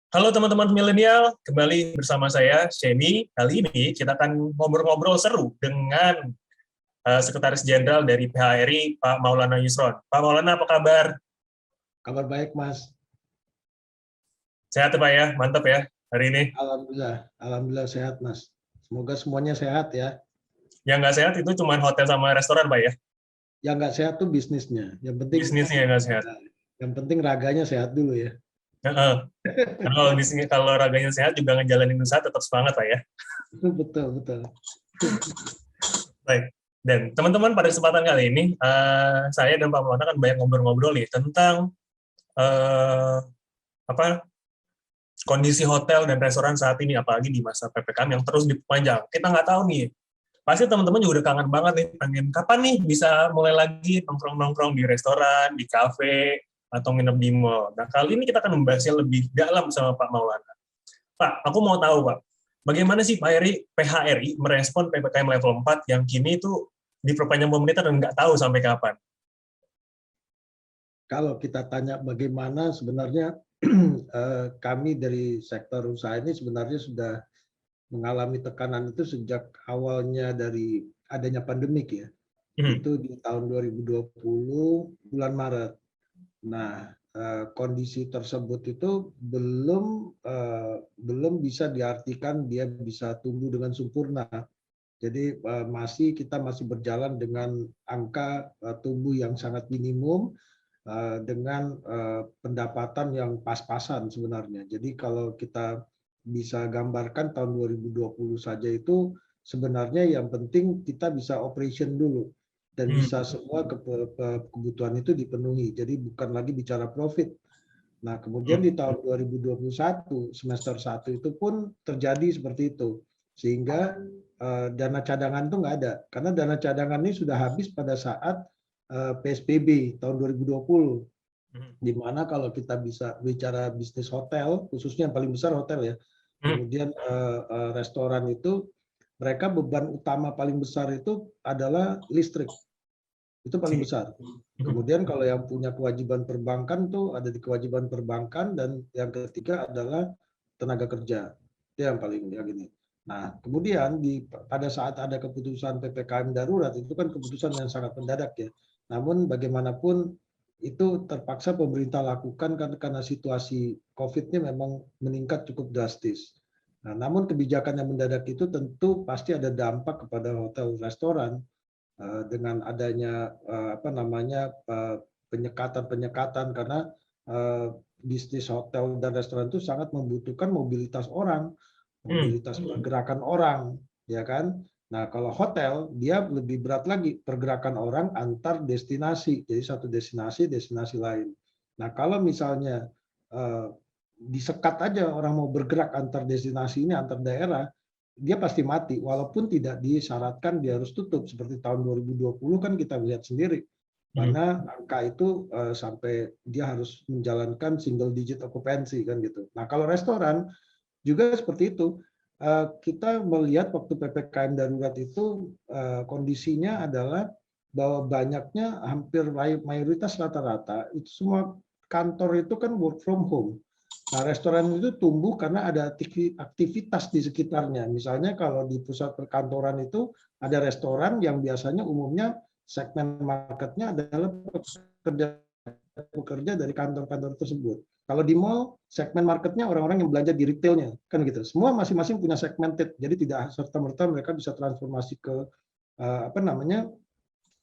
Halo teman-teman milenial, kembali bersama saya, Sheni. Kali ini kita akan ngobrol-ngobrol seru dengan Sekretaris Jenderal dari PHRI, Pak Maulana Yusron. Pak Maulana, apa kabar? Kabar baik, Mas. Sehat ya Pak ya? Mantap ya hari ini. Alhamdulillah sehat, Mas. Semoga semuanya sehat ya. Yang nggak sehat itu cuma hotel sama restoran, Pak ya? Yang nggak sehat tuh bisnisnya. Bisnisnya yang nggak sehat. Yang penting raganya sehat dulu ya. Kalau raganya sehat juga ngejalanin usaha tetap semangat, Pak ya? Betul. Baik. Dan teman-teman pada kesempatan kali ini, saya dan Pak Maulana kan banyak ngobrol-ngobrol nih tentang kondisi hotel dan restoran saat ini, apalagi di masa PPKM yang terus diperpanjang. Kita nggak tahu nih, pasti teman-teman juga udah kangen banget nih, pengen kapan nih bisa mulai lagi nongkrong-nongkrong di restoran, di kafe, atau nginep di mall. Nah, kali ini kita akan membahasnya lebih dalam sama Pak Maulana. Pak, aku mau tahu, Pak, bagaimana sih PHRI merespon PPKM level 4 yang kini itu diperpanjang pemerintah dan nggak tahu sampai kapan? Kalau kita tanya bagaimana sebenarnya kami dari sektor usaha ini sebenarnya sudah mengalami tekanan itu sejak awalnya dari adanya pandemik ya. Itu di tahun 2020 bulan Maret. Nah, kondisi tersebut itu belum bisa diartikan dia bisa tumbuh dengan sempurna. Jadi kita masih berjalan dengan angka tumbuh yang sangat minimum dengan pendapatan yang pas-pasan sebenarnya. Jadi kalau kita bisa gambarkan tahun 2020 saja itu sebenarnya yang penting kita bisa operation dulu dan bisa semua kebutuhan itu dipenuhi. Jadi bukan lagi bicara profit. Nah, kemudian di tahun 2021 semester 1 itu pun terjadi seperti itu. Sehingga dana cadangan itu nggak ada. Karena dana cadangan ini sudah habis pada saat PSBB tahun 2020. Di mana kalau kita bisa bicara bisnis hotel, khususnya yang paling besar hotel ya. Kemudian restoran itu mereka beban utama paling besar itu adalah listrik. Itu paling besar. Kemudian kalau yang punya kewajiban perbankan tuh ada di kewajiban perbankan, dan yang ketiga adalah tenaga kerja. Itu yang paling gini. Nah, kemudian pada saat ada keputusan PPKM darurat itu kan keputusan yang sangat mendadak ya. Namun bagaimanapun itu terpaksa pemerintah lakukan karena situasi COVID-nya memang meningkat cukup drastis. Nah, namun kebijakan yang mendadak itu tentu pasti ada dampak kepada hotel restoran dengan adanya penyekatan karena bisnis hotel dan restoran itu sangat membutuhkan mobilitas orang, mobilitas pergerakan orang, ya kan? Nah, kalau hotel dia lebih berat lagi pergerakan orang antar destinasi, jadi satu destinasi lain. Nah, kalau misalnya disekat aja orang mau bergerak antar destinasi ini antar daerah, dia pasti mati walaupun tidak disyaratkan dia harus tutup. Seperti tahun 2020 kan kita lihat sendiri karena angka itu sampai dia harus menjalankan single digit occupancy kan gitu. Nah, kalau restoran juga seperti itu. Kita melihat waktu PPKM darurat itu kondisinya adalah bahwa banyaknya hampir mayoritas rata-rata itu semua kantor itu kan work from home. Nah, restoran itu tumbuh karena ada aktivitas di sekitarnya. Misalnya kalau di pusat perkantoran itu ada restoran yang biasanya umumnya segmen marketnya adalah pekerja dari kantor-kantor tersebut. Kalau di mall, segmen marketnya orang-orang yang belanja di retailnya, kan gitu. Semua masing-masing punya segmented, jadi tidak serta-merta mereka bisa transformasi ke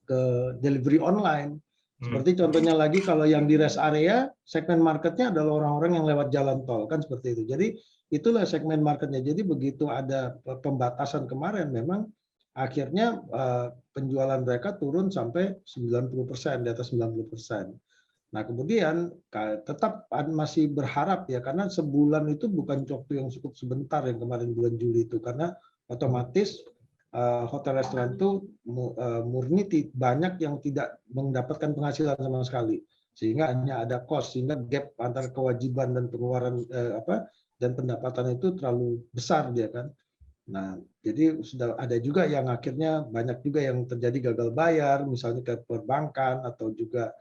ke delivery online. Seperti contohnya lagi kalau yang di rest area, segmen marketnya adalah orang-orang yang lewat jalan tol, kan seperti itu. Jadi itulah segmen marketnya. Jadi begitu ada pembatasan kemarin, memang akhirnya penjualan mereka turun sampai 90%, di atas 90%. Nah, kemudian tetap masih berharap ya, karena sebulan itu bukan waktu yang cukup sebentar yang kemarin bulan Juli itu, karena otomatis hotel restoran itu murni banyak yang tidak mendapatkan penghasilan sama sekali, sehingga hanya ada cost, sehingga gap antara kewajiban dan pengeluaran dan pendapatan itu terlalu besar dia kan. Nah, jadi sudah ada juga yang akhirnya banyak juga yang terjadi gagal bayar, misalnya ke perbankan atau juga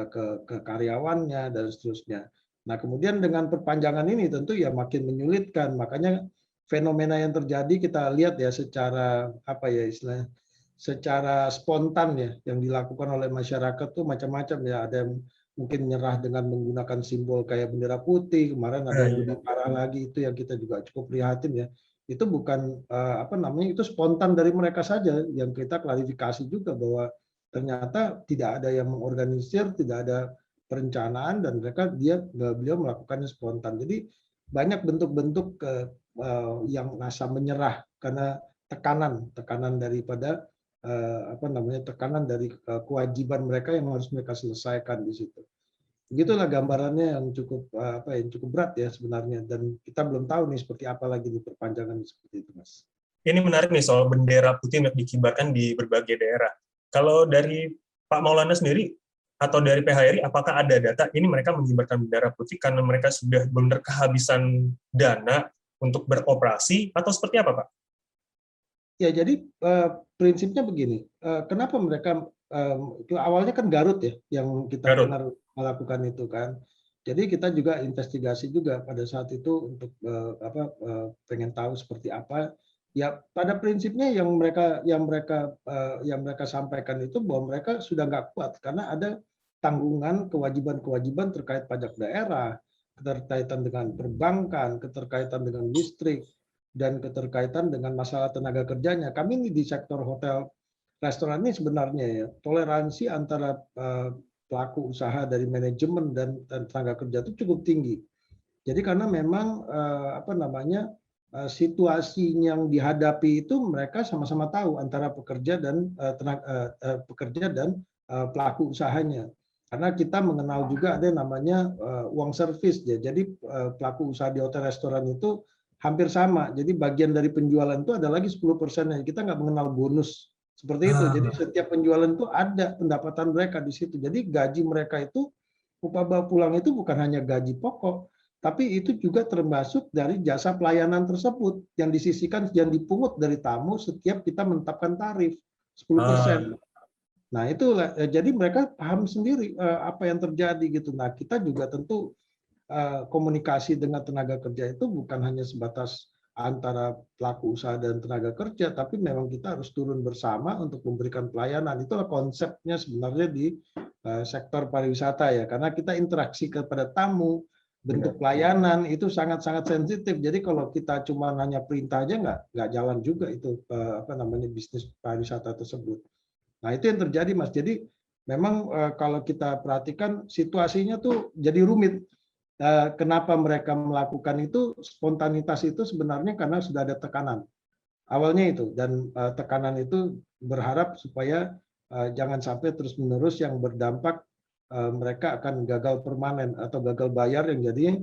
ke karyawannya dan seterusnya. Nah, kemudian dengan perpanjangan ini tentu ya makin menyulitkan. Makanya fenomena yang terjadi kita lihat ya secara apa ya istilahnya, secara spontan ya yang dilakukan oleh masyarakat tuh macam-macam ya. Ada yang mungkin menyerah dengan menggunakan simbol kayak bendera putih. Kemarin ada yang lebih parah lagi, itu yang kita juga cukup prihatin ya. Itu bukan apa namanya, itu spontan dari mereka saja, yang kita klarifikasi juga bahwa ternyata tidak ada yang mengorganisir, tidak ada perencanaan, dan beliau melakukannya spontan. Jadi banyak bentuk-bentuk yang rasa menyerah karena tekanan daripada apa namanya, tekanan dari kewajiban mereka yang harus mereka selesaikan di situ. Begitulah gambarannya yang cukup apa yang cukup berat ya sebenarnya, dan kita belum tahu nih seperti apa lagi di perpanjangan seperti itu, Mas. Ini menarik nih soal bendera putih yang dikibarkan di berbagai daerah. Kalau dari Pak Maulana sendiri atau dari PHRI, apakah ada data ini mereka mengibarkan bendera putih karena mereka sudah benar kehabisan dana untuk beroperasi atau seperti apa, Pak? Ya, jadi prinsipnya begini, kenapa mereka awalnya kan Garut ya yang kita Garut. dengar melakukan itu kan. Jadi kita juga investigasi juga pada saat itu untuk pengen tahu seperti apa. Ya, pada prinsipnya yang mereka sampaikan itu bahwa mereka sudah nggak kuat karena ada tanggungan kewajiban-kewajiban terkait pajak daerah, keterkaitan dengan perbankan, keterkaitan dengan listrik, dan keterkaitan dengan masalah tenaga kerjanya. Kami ini di sektor hotel restoran ini sebenarnya ya, toleransi antara pelaku usaha dari manajemen dan tenaga kerja itu cukup tinggi. Jadi karena memang apa namanya, situasi yang dihadapi itu mereka sama-sama tahu antara pekerja dan pelaku usahanya. Karena kita mengenal juga ada namanya uang servis ya. Jadi pelaku usaha di hotel restoran itu hampir sama. Jadi bagian dari penjualan itu ada lagi 10%-nya. Kita nggak mengenal bonus seperti itu. Jadi setiap penjualan itu ada pendapatan mereka di situ. Jadi gaji mereka itu, upah bawa pulang itu bukan hanya gaji pokok, tapi itu juga termasuk dari jasa pelayanan tersebut yang disisihkan, yang dipungut dari tamu setiap kita menetapkan tarif 10%. Nah, itulah jadi mereka paham sendiri apa yang terjadi gitu. Nah, kita juga tentu komunikasi dengan tenaga kerja itu bukan hanya sebatas antara pelaku usaha dan tenaga kerja, tapi memang kita harus turun bersama untuk memberikan pelayanan. Itulah konsepnya sebenarnya di sektor pariwisata ya, karena kita interaksi kepada tamu, bentuk pelayanan itu sangat-sangat sensitif. Jadi kalau kita cuma hanya perintah aja nggak jalan juga itu apa namanya, bisnis pariwisata tersebut. Nah, itu yang terjadi, Mas. Jadi memang kalau kita perhatikan situasinya tuh jadi rumit. Kenapa mereka melakukan itu, spontanitas itu sebenarnya karena sudah ada tekanan. Awalnya itu, dan tekanan itu berharap supaya jangan sampai terus-menerus yang berdampak mereka akan gagal permanen atau gagal bayar yang jadinya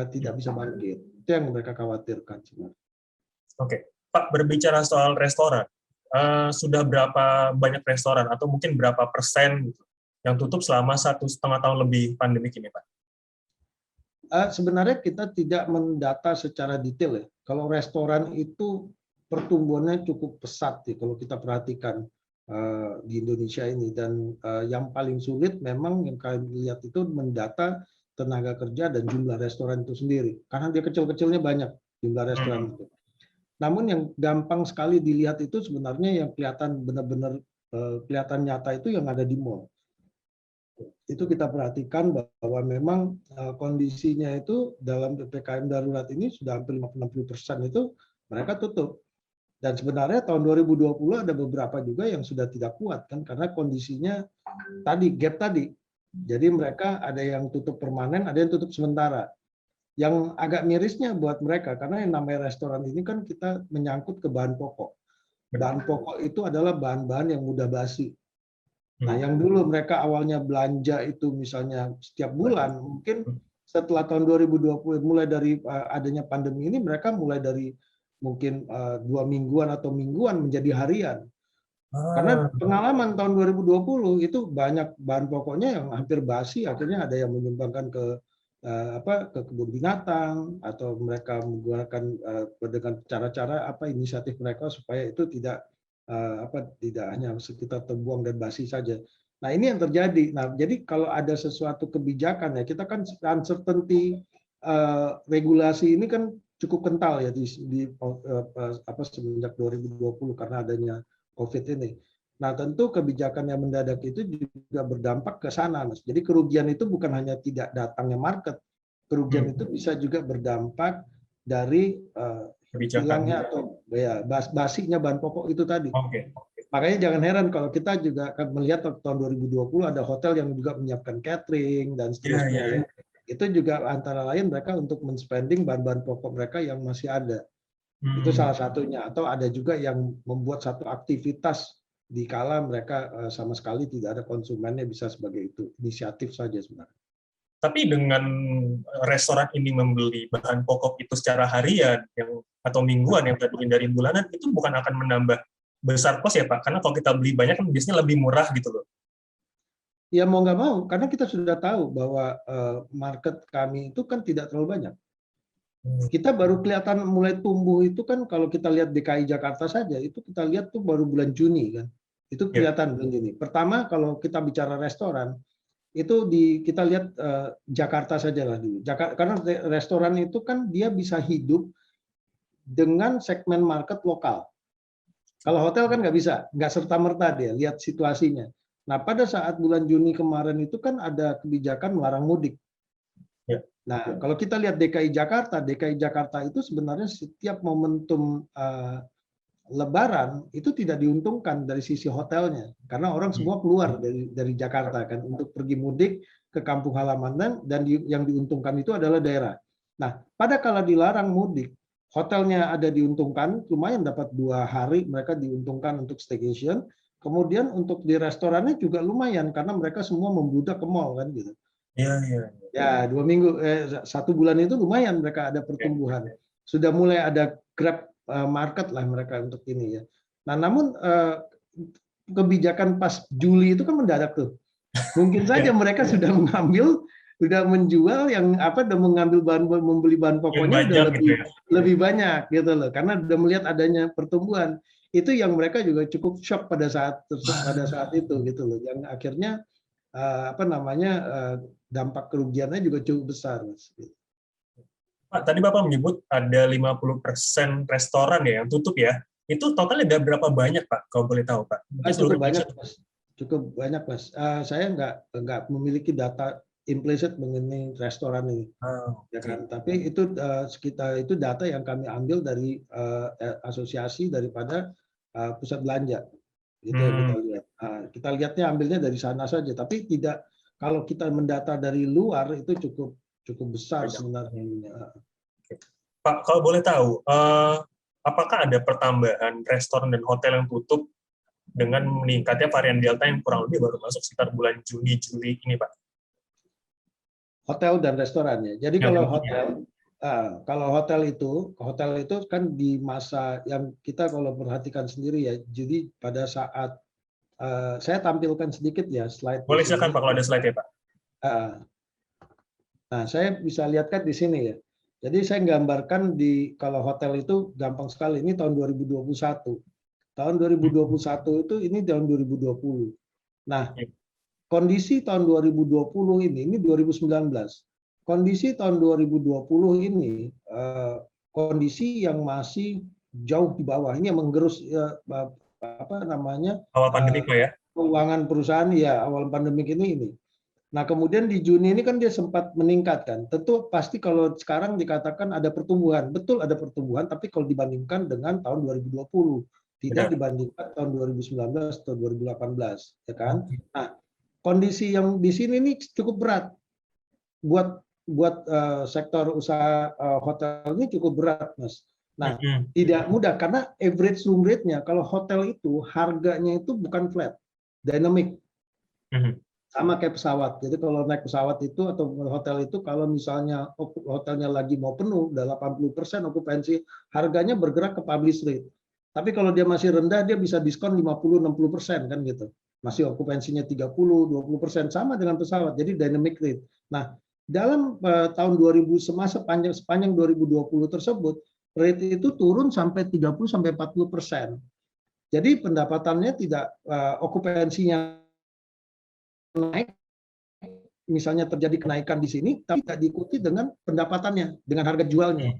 tidak bisa bangkit. Itu yang mereka khawatirkan sebenarnya. Oke, Pak, berbicara soal restoran, sudah berapa banyak restoran atau mungkin berapa persen gitu, yang tutup selama 1,5 tahun lebih pandemi ini, Pak? Sebenarnya kita tidak mendata secara detail ya. Kalau restoran itu pertumbuhannya cukup pesat ya, kalau kita perhatikan di Indonesia ini, dan yang paling sulit memang yang kalian lihat itu mendata tenaga kerja dan jumlah restoran itu sendiri, karena dia kecil-kecilnya banyak jumlah restoran itu. Namun yang gampang sekali dilihat itu sebenarnya yang kelihatan benar-benar kelihatan nyata itu yang ada di mall. Itu kita perhatikan bahwa memang kondisinya itu dalam PPKM darurat ini sudah hampir 50% itu mereka tutup. Dan sebenarnya tahun 2020 ada beberapa juga yang sudah tidak kuat kan, karena kondisinya tadi gap tadi. Jadi mereka ada yang tutup permanen, ada yang tutup sementara. Yang agak mirisnya buat mereka, karena yang namanya restoran ini kan kita menyangkut ke bahan pokok. Bahan pokok itu adalah bahan-bahan yang mudah basi. Nah, yang dulu mereka awalnya belanja itu misalnya setiap bulan, mungkin setelah tahun 2020 mulai dari adanya pandemi ini, mereka mulai dari mungkin 2 mingguan atau mingguan menjadi harian. Karena pengalaman tahun 2020 itu banyak bahan pokoknya yang hampir basi, akhirnya ada yang menyumbangkan ke ke kebun binatang, atau mereka menggunakan dengan cara-cara inisiatif mereka supaya itu tidak tidak hanya sekitar terbuang dan basi saja. Nah, ini yang terjadi. Nah, jadi kalau ada sesuatu kebijakan ya, kita kan uncertainty regulasi ini kan cukup kental ya apa semenjak 2020 karena adanya COVID ini. Nah, tentu kebijakan yang mendadak itu juga berdampak ke sana, Mas. Jadi kerugian itu bukan hanya tidak datangnya market, kerugian itu bisa juga berdampak dari Kebijakan. hilangnya atau ya basinya bahan pokok itu tadi. Oke. Makanya jangan heran kalau kita juga akan melihat tahun 2020 ada hotel yang juga menyiapkan catering dan Iya, seterusnya iya. ya. Itu juga antara lain mereka untuk men-spending bahan-bahan pokok mereka yang masih ada. Itu salah satunya. Atau ada juga yang membuat satu aktivitas di kala mereka sama sekali tidak ada konsumennya, bisa sebagai itu. Inisiatif saja sebenarnya. Tapi dengan restoran ini membeli bahan pokok itu secara harian atau mingguan yang tadi dari bulanan, itu bukan akan menambah besar kos ya Pak? Karena kalau kita beli banyak kan biasanya lebih murah gitu loh. Ya mau nggak mau, karena kita sudah tahu bahwa market kami itu kan tidak terlalu banyak. Kita baru kelihatan mulai tumbuh itu kan kalau kita lihat DKI Jakarta saja, itu kita lihat tuh baru bulan Juni kan. Itu kelihatan bulan Juni. Pertama kalau kita bicara restoran, itu kita lihat Jakarta saja lah dulu. Karena restoran itu kan dia bisa hidup dengan segmen market lokal. Kalau hotel kan nggak bisa, nggak serta-merta dia, lihat situasinya. Nah, pada saat bulan Juni kemarin itu kan ada kebijakan melarang mudik. Nah, kalau kita lihat DKI Jakarta itu sebenarnya setiap momentum Lebaran itu tidak diuntungkan dari sisi hotelnya, karena orang semua keluar dari Jakarta kan untuk pergi mudik ke kampung halaman dan yang diuntungkan itu adalah daerah. Nah, pada kala dilarang mudik, hotelnya ada diuntungkan, lumayan dapat 2 hari mereka diuntungkan untuk staycation. Kemudian untuk di restorannya juga lumayan karena mereka semua membludak ke mall kan gitu. Iya, iya. Ya, 2 minggu, 1 bulan itu lumayan mereka ada pertumbuhan. Sudah mulai ada grab market lah mereka untuk ini ya. Nah, namun kebijakan pas Juli itu kan mendadak tuh. Mungkin saja mereka sudah menjual yang udah membeli bahan pokoknya udah lebih banyak gitu loh, karena udah melihat adanya pertumbuhan. Itu yang mereka juga cukup shock pada saat itu gitu loh, yang akhirnya dampak kerugiannya juga cukup besar, Mas. Pak, tadi Bapak menyebut ada 50% restoran ya yang tutup ya. Itu totalnya ada berapa banyak Pak, kalau boleh tahu Pak? Cukup banyak, Mas. Cukup banyak, Mas. Saya nggak memiliki data implicit mengenai restoran ini. Ya kan? Tapi itu itu data yang kami ambil dari asosiasi daripada pusat belanja. Itu yang kita lihat. Kita lihatnya ambilnya dari sana saja, tapi tidak, kalau kita mendata dari luar itu cukup besar sebenarnya. Pak, kalau boleh tahu, apakah ada pertambahan restoran dan hotel yang tutup dengan meningkatnya varian Delta yang kurang lebih baru masuk sekitar bulan Juni, Juli ini, Pak? Hotel dan restorannya. Jadi kalau hotel itu kan di masa yang kita kalau perhatikan sendiri ya. Jadi pada saat saya tampilkan sedikit ya slide. Boleh silakan Pak kalau ada slide ya Pak. Nah, saya bisa lihatkan di sini ya. Jadi saya gambarkan kalau hotel itu gampang sekali. Ini tahun 2021. Tahun 2021 itu ini tahun 2020. Nah, kondisi tahun 2020 ini 2019. Kondisi tahun 2020 ini kondisi yang masih jauh di bawah. Ini yang menggerus awal pandemik ya. Keuangan perusahaan ya awal pandemik ini. Nah, kemudian di Juni ini kan dia sempat meningkat kan. Tentu pasti kalau sekarang dikatakan ada pertumbuhan. Betul ada pertumbuhan, tapi kalau dibandingkan dengan tahun 2020. Tidak dibandingkan tahun 2019 atau 2018. Ya kan? Nah, kondisi yang di sini ini cukup berat. Buat sektor usaha hotel ini cukup berat, Mas. Nah, tidak mudah karena average room rate-nya kalau hotel itu harganya itu bukan flat, dynamic. Sama kayak pesawat. Jadi kalau naik pesawat itu atau hotel itu kalau misalnya hotelnya lagi mau penuh, udah 80% okupansi, harganya bergerak ke publish rate. Tapi kalau dia masih rendah, dia bisa diskon 50-60% kan gitu. Masih okupansinya 30-20%, sama dengan pesawat. Jadi dynamic rate. Nah, dalam tahun 2000 sepanjang 2020 tersebut, rate itu turun sampai 30-40%. Jadi pendapatannya tidak okupansinya naik, misalnya terjadi kenaikan di sini, tapi tidak diikuti dengan pendapatannya, dengan harga jualnya.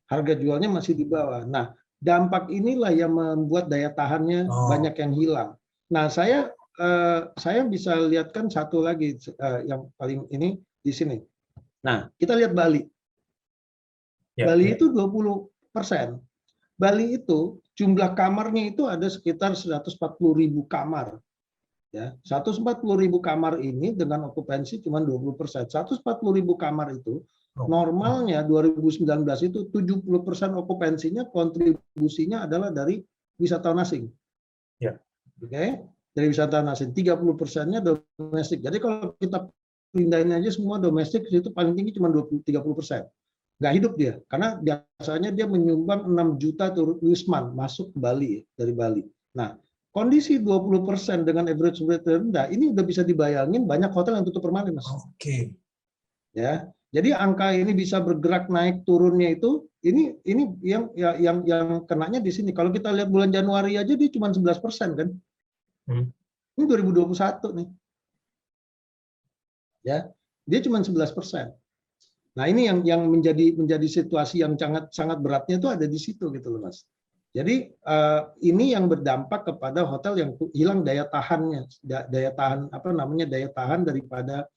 Harga jualnya masih di bawah. Nah, dampak inilah yang membuat daya tahannya banyak yang hilang. Nah, saya bisa lihatkan satu lagi yang paling ini di sini. Nah, kita lihat Bali. Bali itu 20%. Bali itu jumlah kamarnya itu ada sekitar 140.000 kamar. Ya, 140.000 kamar ini dengan okupansi cuma 20%. 140.000 kamar itu normalnya 2019 itu 70% okupansinya, kontribusinya adalah dari wisatawan asing. Ya. Oke, dari wisatawan asing. 30%-nya domestik. Jadi kalau kita pindahin aja semua domestik itu paling tinggi cuma 30%. Nggak hidup dia, karena biasanya dia menyumbang 6 juta turisman masuk ke Bali, dari Bali. Nah, kondisi 20% dengan average rate rendah, ini udah bisa dibayangin banyak hotel yang tutup permanen, Mas. Oke. Ya, jadi angka ini bisa bergerak naik turunnya itu, ini yang kenanya di sini. Kalau kita lihat bulan Januari aja dia cuma 11% kan. Ini 2021 nih. Ya, dia cuma 11%. Nah, ini yang menjadi situasi yang sangat beratnya itu ada di situ gitu loh, Mas. Jadi ini yang berdampak kepada hotel yang hilang daya tahannya, daya tahan daripada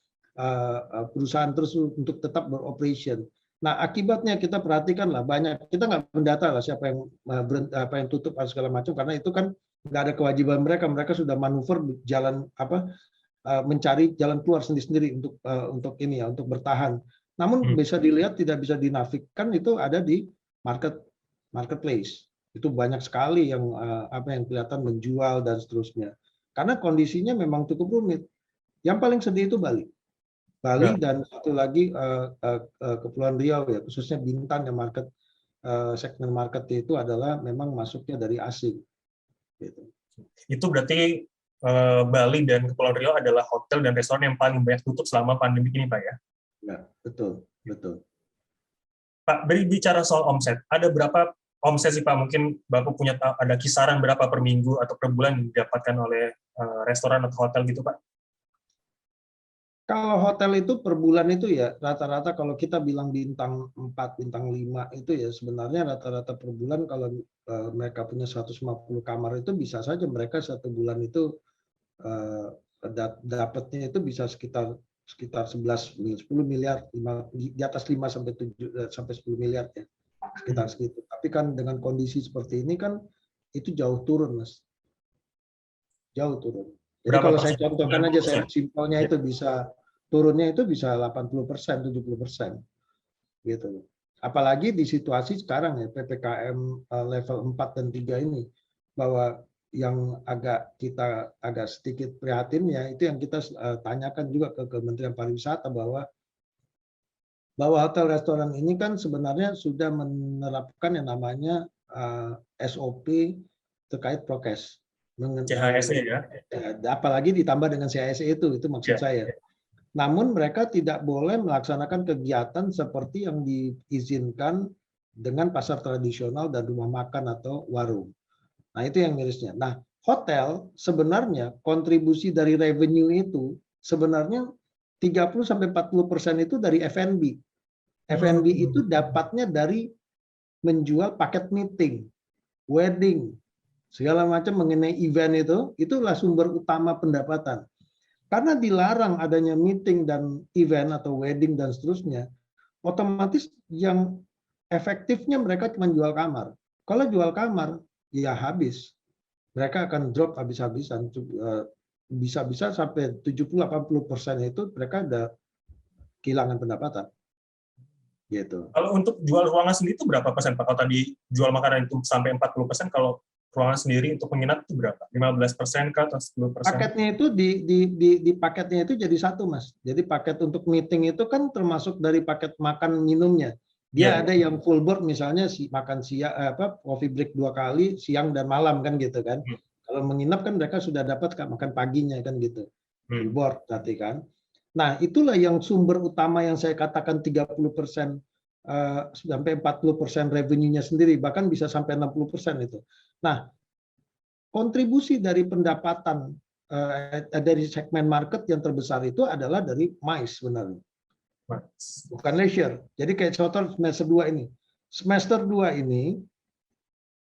perusahaan terus untuk tetap beroperation. Nah, akibatnya kita perhatikan lah, banyak, kita nggak mendata lah siapa yang tutup atau segala macam, karena itu kan nggak ada kewajiban mereka sudah manuver jalan mencari jalan keluar sendiri untuk ini ya, untuk bertahan. Namun bisa dilihat, tidak bisa dinafikan, itu ada di marketplace. Itu banyak sekali yang kelihatan menjual dan seterusnya. Karena kondisinya memang cukup rumit. Yang paling sedih itu Bali. Dan satu lagi Kepulauan Riau ya, khususnya Bintan yang segmen market itu adalah memang masuknya dari asing. Gitu. Itu berarti Bali dan Kepulauan Riau adalah hotel dan restoran yang paling banyak tutup selama pandemi ini, Pak ya? Ya, betul. Pak, bicara soal omset, ada berapa omset sih Pak? Mungkin Bapak punya ada kisaran berapa per minggu atau per bulan yang didapatkan oleh restoran atau hotel gitu, Pak? Kalau hotel itu per bulan itu ya rata-rata kalau kita bilang bintang 4, bintang 5 itu ya sebenarnya rata-rata per bulan kalau mereka punya 150 kamar itu bisa saja mereka satu bulan itu dapatnya itu bisa sekitar 10 miliar, di atas 5 sampai 10 miliar ya, sekitar segitu. Tapi kan dengan kondisi seperti ini kan itu jauh turun, Mas. Jauh turun. Jadi kalau saya contohkan aja, saya simpelnya itu bisa turunnya itu bisa 80%, 70%. Gitu. Apalagi di situasi sekarang ya PPKM level 4 dan 3 ini, bahwa yang kita agak sedikit prihatin ya itu yang kita tanyakan juga ke Kementerian Pariwisata bahwa hotel restoran ini kan sebenarnya sudah menerapkan yang namanya SOP terkait prokes. CHSE ya. Apalagi ditambah dengan CHSE itu maksud saya. Namun mereka tidak boleh melaksanakan kegiatan seperti yang diizinkan dengan pasar tradisional dan rumah makan atau warung. Nah, itu yang mirisnya. Nah, hotel sebenarnya kontribusi dari revenue itu sebenarnya 30-40% itu dari F&B. F&B itu dapatnya dari menjual paket meeting, wedding, segala macam mengenai event itulah sumber utama pendapatan. Karena dilarang adanya meeting dan event atau wedding dan seterusnya, otomatis yang efektifnya mereka cuma jual kamar. Kalau jual kamar, ya habis. Mereka akan drop habis-habisan. Bisa-bisa sampai 70-80% itu mereka ada kehilangan pendapatan. Gitu. Kalau untuk jual ruangan sendiri itu berapa persen, Pak? Kalau tadi jual makanan itu sampai 40%, kalau ruangan sendiri untuk penginap itu berapa? 15% kah atau 10%? Paketnya itu di paketnya itu jadi satu, Mas. Jadi paket untuk meeting itu kan termasuk dari paket makan minumnya. Dia ada yang full board misalnya makan siang coffee break 2 kali siang dan malam kan gitu kan. Kalau menginap kan mereka sudah dapat makan paginya kan gitu. Full board berarti kan. Nah, itulah yang sumber utama yang saya katakan 30% sampai 40% revenue-nya sendiri, bahkan bisa sampai 60% itu. Nah, kontribusi dari pendapatan dari segmen market yang terbesar itu adalah dari MICE sebenarnya, bukan leisure. Jadi kayak contoh semester 2 ini. Semester 2 ini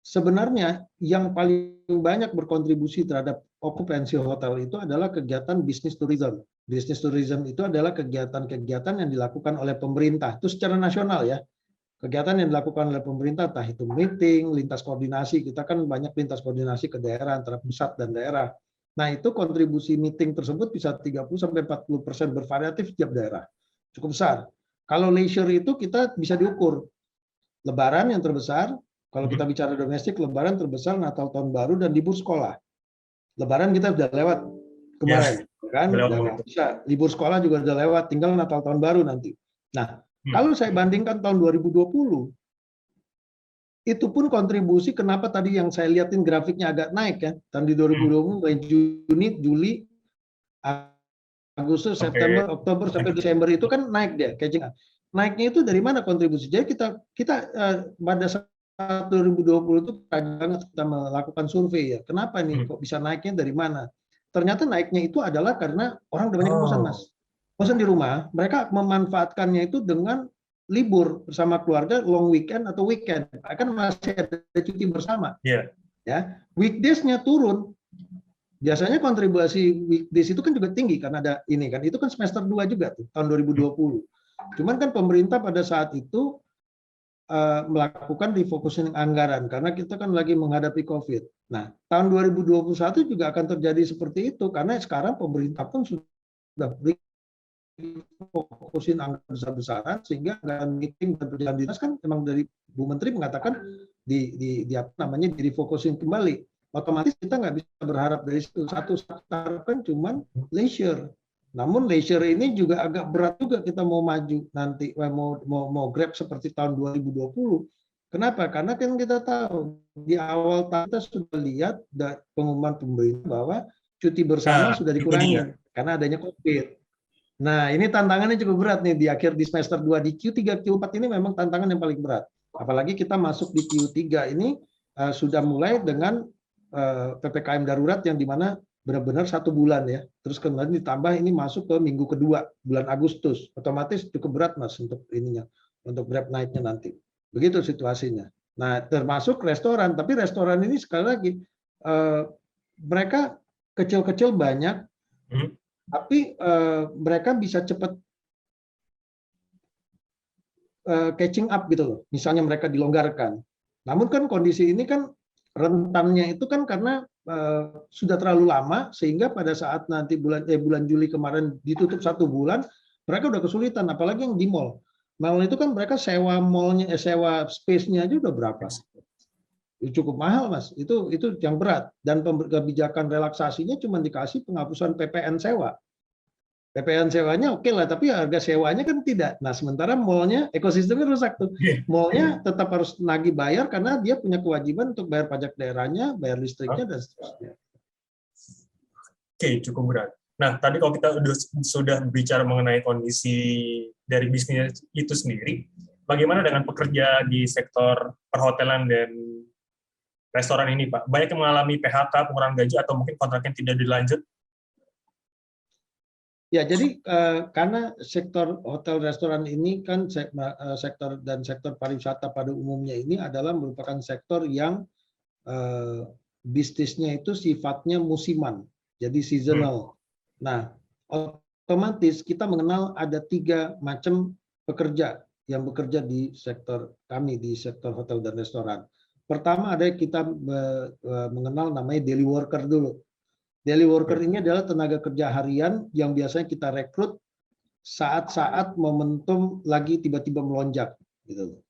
sebenarnya yang paling banyak berkontribusi terhadap okupansi hotel itu adalah kegiatan bisnis tourism. Bisnis tourism itu adalah kegiatan-kegiatan yang dilakukan oleh pemerintah. Itu secara nasional ya. Kegiatan yang dilakukan oleh pemerintah, entah itu meeting, lintas koordinasi. Kita kan banyak lintas koordinasi ke daerah, antara pusat dan daerah. Nah, itu kontribusi meeting tersebut bisa 30-40% bervariatif setiap daerah. Cukup besar. Kalau leisure itu kita bisa diukur. Lebaran yang terbesar, kalau kita bicara domestik, Lebaran terbesar, Natal Tahun Baru, dan libur sekolah. Lebaran kita sudah lewat kemarin, kan? Udah nggak bisa. Libur sekolah juga sudah lewat, tinggal Natal Tahun Baru nanti. Nah, kalau saya bandingkan tahun 2020, itu pun kontribusi kenapa tadi yang saya lihatin grafiknya agak naik ya. Tahun di 2020, mulai Juni, Juli, Agustus, September, Oktober, sampai Desember itu kan naik dia, catching up. Naiknya itu dari mana kontribusi? Jadi kita pada saat 2020 itu banget kita melakukan survei ya. Kenapa nih kok bisa naiknya dari mana? Ternyata naiknya itu adalah karena orang udah banyak bosan, Mas. Bosan di rumah, mereka memanfaatkannya itu dengan libur bersama keluarga, long weekend atau weekend. Kan masih ada cuti bersama. Yeah. Ya, weekdays-nya turun. Biasanya kontribusi weekdays itu kan juga tinggi karena ada ini kan. Itu kan semester 2 juga tuh, tahun 2020. Cuman kan pemerintah pada saat itu melakukan refocusing anggaran karena kita kan lagi menghadapi COVID. Nah, tahun 2021 juga akan terjadi seperti itu karena sekarang pemerintah pun sudah fokusin anggaran besar-besaran sehingga anggaran meeting dan perjalanan dinas kan memang dari Bu Menteri mengatakan di apa namanya di refocusing kembali. Otomatis kita nggak bisa berharap dari satu harapan cuman leisure. Namun leisure ini juga agak berat juga kita mau maju nanti mau grab seperti tahun 2020. Kenapa? Karena kan kita tahu di awal tahun kita sudah lihat pengumuman pemerintah bahwa cuti bersama sudah dikurangi karena adanya COVID. Nah, ini tantangannya cukup berat nih di semester 2 di Q3 Q4 ini memang tantangan yang paling berat. Apalagi kita masuk di Q3 ini sudah mulai dengan PPKM darurat yang dimana benar-benar 1 bulan ya. Terus kemudian ditambah ini masuk ke minggu kedua bulan Agustus. Otomatis cukup berat Mas untuk ininya, untuk grab naiknya nanti. Begitu situasinya. Nah, termasuk restoran, tapi restoran ini sekali lagi mereka kecil-kecil banyak, tapi mereka bisa cepat catching up gitu loh. Misalnya mereka dilonggarkan. Namun kan kondisi ini kan rentannya itu kan karena sudah terlalu lama sehingga pada saat nanti bulan Juli kemarin ditutup 1 bulan, mereka udah kesulitan. Apalagi yang di mall. Mall itu kan mereka sewa mallnya, sewa space-nya aja udah berapa? Cukup mahal Mas. Itu yang berat. Dan kebijakan relaksasinya cuma dikasih penghapusan PPN sewa. PPN sewanya oke lah, tapi harga sewanya kan tidak. Nah, sementara mallnya ekosistemnya rusak tuh. Mallnya tetap harus nagih bayar karena dia punya kewajiban untuk bayar pajak daerahnya, bayar listriknya dan seterusnya. Oke, cukup berat. Nah, tadi kalau kita sudah bicara mengenai kondisi dari bisnis itu sendiri, bagaimana dengan pekerja di sektor perhotelan dan restoran ini, Pak? Banyak yang mengalami PHK, pengurangan gaji, atau mungkin kontraknya tidak dilanjut? Ya, jadi karena sektor hotel restoran ini kan sektor pariwisata pada umumnya ini adalah merupakan sektor yang bisnisnya itu sifatnya musiman, jadi seasonal. Nah, otomatis kita mengenal ada 3 macam pekerja yang bekerja di sektor kami, di sektor hotel dan restoran. Pertama ada kita mengenal namanya daily worker dulu. Daily worker ini adalah tenaga kerja harian yang biasanya kita rekrut saat-saat momentum lagi tiba-tiba melonjak. Gitu.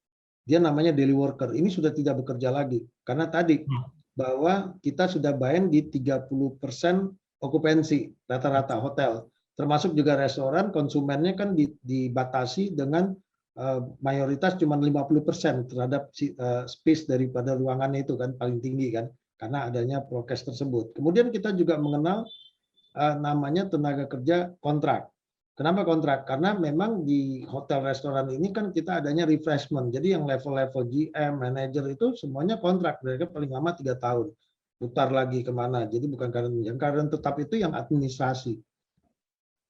Dia namanya daily worker. Ini sudah tidak bekerja lagi. Karena tadi bahwa kita sudah bayar di 30% okupansi rata-rata hotel. Termasuk juga restoran, konsumennya kan dibatasi dengan mayoritas cuma 50% terhadap space daripada ruangannya itu kan paling tinggi kan. Karena adanya prokes tersebut. Kemudian kita juga mengenal namanya tenaga kerja kontrak. Kenapa kontrak? Karena memang di hotel restoran ini kan kita adanya refreshment. Jadi yang level-level GM, manager itu semuanya kontrak. Mereka paling lama 3 tahun. putar lagi kemana. Jadi bukan karyawan, yang karyawan tetap itu yang administrasi,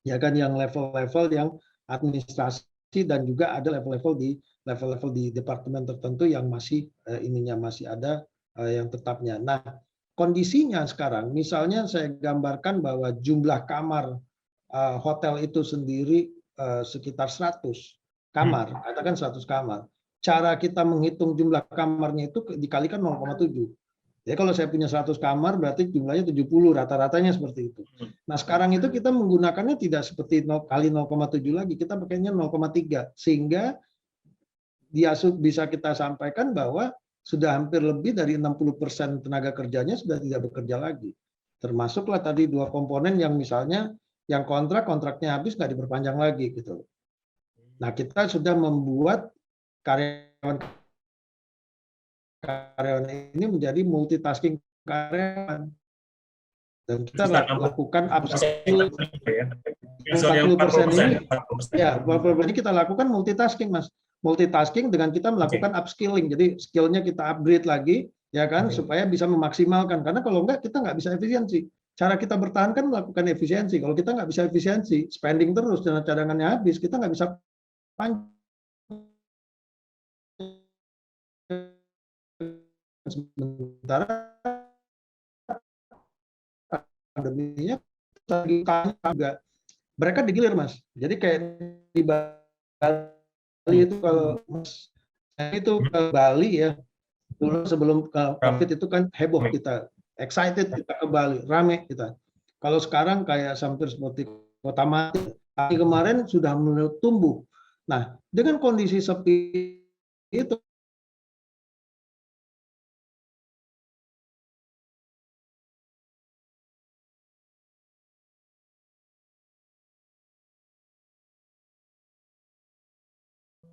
ya kan, yang level-level yang administrasi, dan juga ada level-level di departemen tertentu yang masih masih ada yang tetapnya. Nah, kondisinya sekarang, misalnya saya gambarkan bahwa jumlah kamar hotel itu sendiri sekitar 100 kamar, katakan 100 kamar. Cara kita menghitung jumlah kamarnya itu dikalikan 0,7. Jadi kalau saya punya 100 kamar, berarti jumlahnya 70, rata-ratanya seperti itu. Nah, sekarang itu kita menggunakannya tidak seperti 0 kali 0,7 lagi, kita pakainya 0,3. Sehingga bisa kita sampaikan bahwa sudah hampir lebih dari 60% tenaga kerjanya sudah tidak bekerja lagi. Termasuklah tadi 2 komponen yang misalnya yang kontraknya habis nggak diperpanjang lagi gitu. Nah, kita sudah membuat karyawan ini menjadi multitasking karyawan, dan kita lakukan upskill 40% ini, ya 40% ini kita lakukan multitasking, Mas. Multitasking dengan kita melakukan upskilling, jadi skillnya kita upgrade lagi, ya kan, supaya bisa memaksimalkan. Karena kalau enggak kita nggak bisa efisiensi. Cara kita bertahan kan melakukan efisiensi. Kalau kita nggak bisa efisiensi, spending terus dan cadangannya habis, kita nggak bisa panjang. Sementara pandeminya juga mereka digilir, Mas. Jadi kayak di Bali itu, kalau Mas itu ke Bali ya, dulu sebelum COVID itu kan heboh kita, excited kita ke Bali, rame kita. Kalau sekarang kayak hampir seperti kota mati. Kemarin sudah mulai tumbuh. Nah, dengan kondisi sepi itu,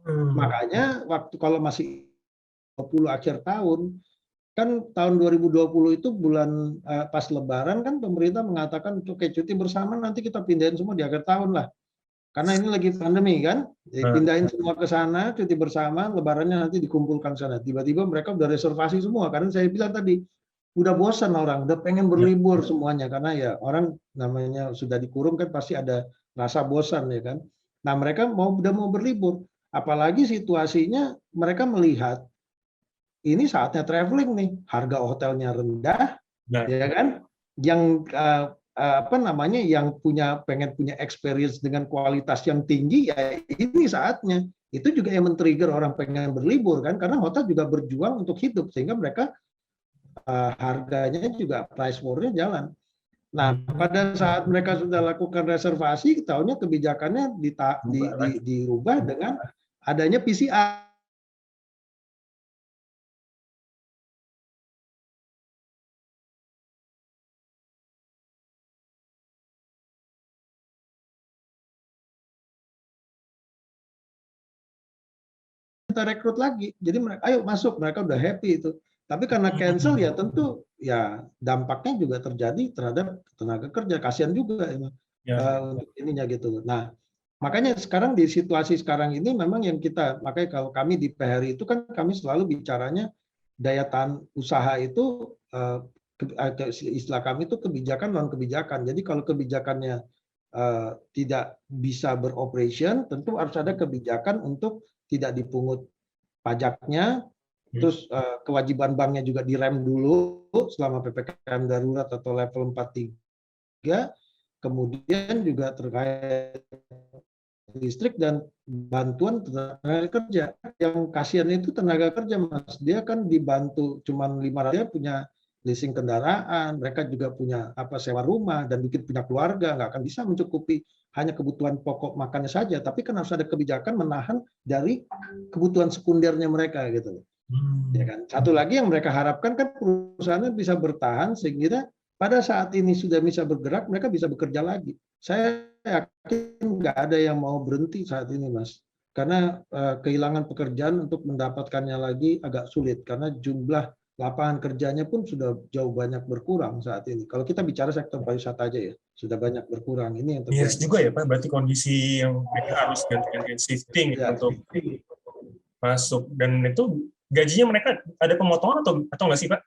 makanya waktu kalau masih 20 akhir tahun, kan tahun 2020 itu bulan pas Lebaran kan pemerintah mengatakan untuk cuti bersama nanti kita pindahin semua di akhir tahun lah. Karena ini lagi pandemi kan, pindahin semua ke sana, cuti bersama, Lebarannya nanti dikumpulkan sana. Tiba-tiba mereka udah reservasi semua, karena saya bilang tadi, udah bosan orang, udah pengen berlibur semuanya, karena ya orang namanya sudah dikurung kan pasti ada rasa bosan ya kan. Nah, mereka udah mau berlibur, apalagi situasinya mereka melihat ini saatnya traveling nih, harga hotelnya rendah, ya kan? Yang yang pengen punya experience dengan kualitas yang tinggi, ya ini saatnya. Itu juga yang men-trigger orang pengen berlibur kan, karena hotel juga berjuang untuk hidup, sehingga mereka harganya juga price war-nya jalan. Nah, pada saat mereka sudah lakukan reservasi, tahunya kebijakannya dirubah dengan adanya PCR. Kita rekrut lagi, jadi mereka ayo masuk, mereka udah happy itu. Tapi karena cancel ya tentu ya dampaknya juga terjadi terhadap tenaga kerja, kasihan juga untuk ininya gitu. Nah, makanya sekarang di situasi sekarang ini memang yang makanya kalau kami di PHRI itu kan kami selalu bicaranya daya tahan usaha itu, istilah kami itu kebijakan non kebijakan. Jadi kalau kebijakannya tidak bisa beroperation, tentu harus ada kebijakan untuk tidak dipungut pajaknya, terus kewajiban banknya juga direm dulu selama PPKM darurat atau level 4-3, kemudian juga terkait listrik dan bantuan tenaga kerja. Yang kasihan itu tenaga kerja, Mas. Dia kan dibantu cuman 500, dia punya leasing kendaraan, mereka juga punya sewa rumah dan mungkin punya keluarga, nggak akan bisa mencukupi hanya kebutuhan pokok makannya saja, tapi kan harus ada kebijakan menahan dari kebutuhan sekundernya mereka gitu. Ya kan? Satu lagi yang mereka harapkan kan perusahaannya bisa bertahan sehingga pada saat ini sudah bisa bergerak, mereka bisa bekerja lagi. Saya yakin nggak ada yang mau berhenti saat ini, Mas. Karena kehilangan pekerjaan untuk mendapatkannya lagi agak sulit karena jumlah lapangan kerjanya pun sudah jauh banyak berkurang saat ini. Kalau kita bicara sektor pariwisata aja ya, sudah banyak berkurang. Ini yang terjadi. Miris juga ya Pak, berarti kondisi yang mereka harus ganti-ganti shifting ya, untuk masuk. Dan itu gajinya mereka ada pemotongan atau nggak sih Pak?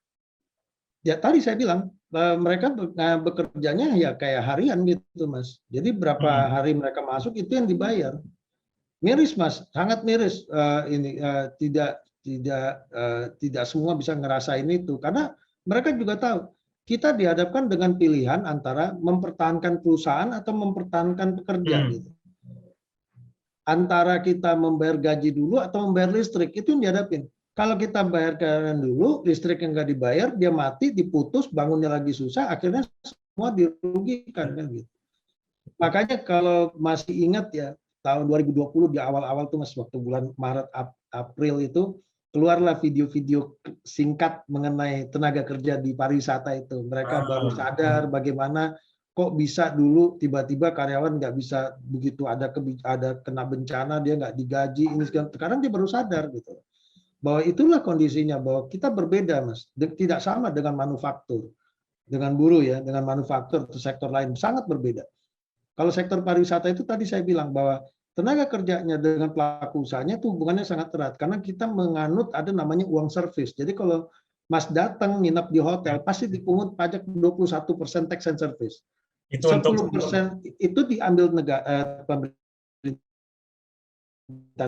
Ya tadi saya bilang mereka bekerjanya ya kayak harian gitu Mas. Jadi berapa hari mereka masuk itu yang dibayar. Miris Mas, sangat miris. Ini tidak semua bisa ngerasain itu karena mereka juga tahu kita dihadapkan dengan pilihan antara mempertahankan perusahaan atau mempertahankan pekerja gitu. Antara kita membayar gaji dulu atau membayar listrik, itu yang dihadapin. Kalau kita bayar KRN dulu, listrik yang nggak dibayar, dia mati, diputus, bangunnya lagi susah, akhirnya semua dirugikan kan gitu. Makanya kalau masih ingat ya, tahun 2020 di awal-awal tuh Mas, waktu bulan Maret April itu keluarlah video-video singkat mengenai tenaga kerja di pariwisata itu. Mereka baru sadar bagaimana kok bisa dulu tiba-tiba karyawan nggak bisa begitu ada kena bencana dia nggak digaji ini sekarang dia baru sadar gitu bahwa itulah kondisinya bahwa kita berbeda Mas, tidak sama dengan manufaktur, dengan buruh ya, dengan manufaktur atau sektor lain sangat berbeda. Kalau sektor pariwisata itu tadi saya bilang bahwa tenaga kerjanya dengan pelaku usahanya itu hubungannya sangat erat karena kita menganut ada namanya uang servis. Jadi kalau Mas datang nginap di hotel pasti dipungut pajak 21% tax and service. Itu 10% itu diambil negara pemerintah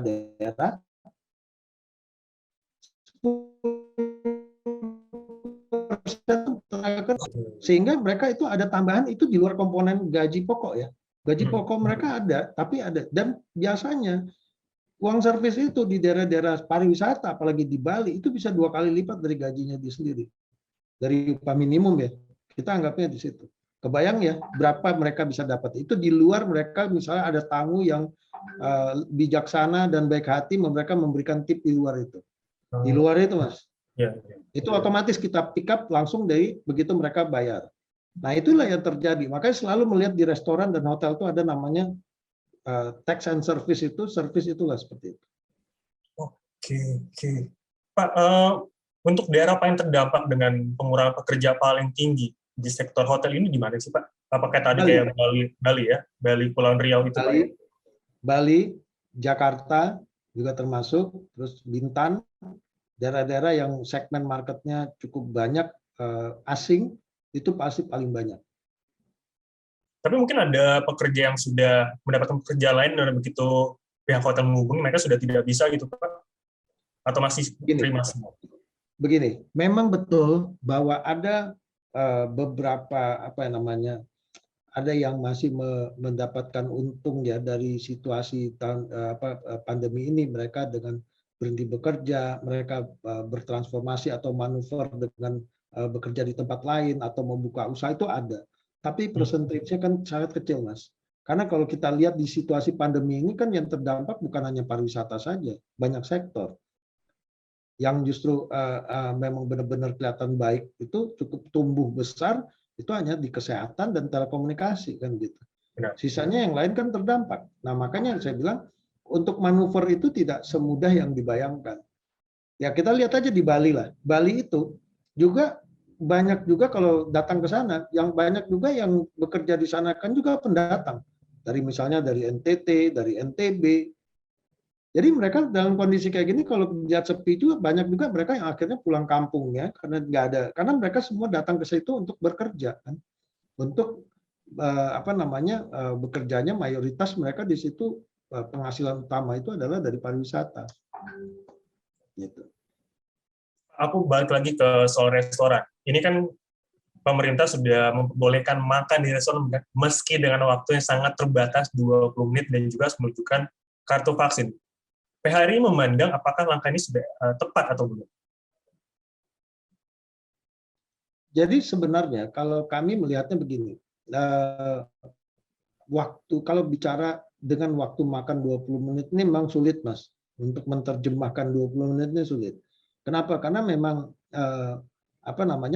daerah, sehingga mereka itu ada tambahan itu di luar komponen gaji pokok ya. Gaji pokok mereka ada, tapi ada dan biasanya uang servis itu di daerah-daerah pariwisata apalagi di Bali itu bisa 2 kali lipat dari gajinya dia sendiri. Dari upah minimum ya. Kita anggapnya di situ. Kebayang ya berapa mereka bisa dapat. Itu di luar mereka misalnya ada tamu yang bijaksana dan baik hati mereka memberikan tip di luar itu. Di luar itu Mas. Itu otomatis kita pick up langsung dari begitu mereka bayar. Nah itulah yang terjadi. Makanya selalu melihat di restoran dan hotel itu ada namanya tax and service itulah seperti itu. Oke. Pak, untuk daerah paling terdampak dengan pengurangan pekerja paling tinggi di sektor hotel ini di mana sih Pak? Apakah tadi Bali. kayak Bali ya? Bali, Pulau Riau itu Pak? Bali, Jakarta juga termasuk, terus Bintan, daerah-daerah yang segmen marketnya cukup banyak asing, itu pasti paling banyak. Tapi mungkin ada pekerja yang sudah mendapatkan pekerja lain dan begitu pihak hotel menghubungi mereka sudah tidak bisa gitu Pak? Atau masih terima semua? Begini, memang betul bahwa ada beberapa ada yang masih mendapatkan untung ya dari situasi pandemi ini, mereka dengan berhenti bekerja, mereka bertransformasi atau manuver dengan bekerja di tempat lain atau membuka usaha itu ada. Tapi persentasenya kan sangat kecil Mas. Karena kalau kita lihat di situasi pandemi ini kan yang terdampak bukan hanya pariwisata saja, banyak sektor yang justru memang benar-benar kelihatan baik itu cukup tumbuh besar itu hanya di kesehatan dan telekomunikasi kan gitu. Sisanya yang lain kan terdampak. Nah makanya saya bilang untuk manuver itu tidak semudah yang dibayangkan. Ya kita lihat aja di Bali lah. Bali itu juga banyak juga kalau datang ke sana, yang banyak juga yang bekerja di sana kan juga pendatang. Dari misalnya dari NTT, dari NTB. Jadi mereka dalam kondisi kayak gini kalau lihat sepi juga banyak juga mereka yang akhirnya pulang kampung ya karena nggak ada, karena mereka semua datang ke situ untuk bekerja kan, untuk bekerjanya mayoritas mereka di situ penghasilan utama itu adalah dari pariwisata. Gitu. Aku balik lagi ke soal restoran. Ini kan pemerintah sudah membolehkan makan di restoran meski dengan waktu yang sangat terbatas 20 menit dan juga menunjukkan kartu vaksin. PHRI memandang apakah langkah ini sudah tepat atau belum? Jadi sebenarnya kalau kami melihatnya begini, kalau bicara dengan waktu makan 20 menit ini memang sulit Mas, untuk menerjemahkan 20 menit ini sulit. Kenapa? Karena memang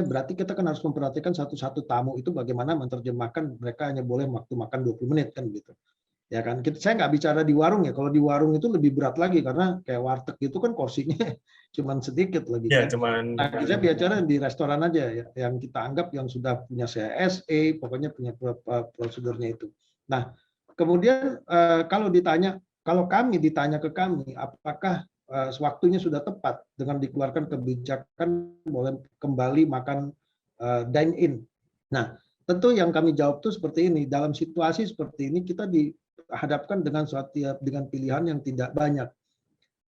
berarti kita kan harus memperhatikan satu-satu tamu itu bagaimana menerjemahkan mereka hanya boleh waktu makan 20 menit kan gitu. Ya kan, saya nggak bicara di warung ya. Kalau di warung itu lebih berat lagi karena kayak warteg itu kan porsinya cuman sedikit lagi. Ya, kan. Nah, kita bicara di restoran aja ya, yang kita anggap yang sudah punya CSE, pokoknya punya prosedurnya itu. Nah, kemudian kalau kami ditanya ke kami, apakah waktunya sudah tepat dengan dikeluarkan kebijakan boleh kembali makan dine in. Nah, tentu yang kami jawab tuh seperti ini. Dalam situasi seperti ini kita dihadapkan dengan pilihan yang tidak banyak.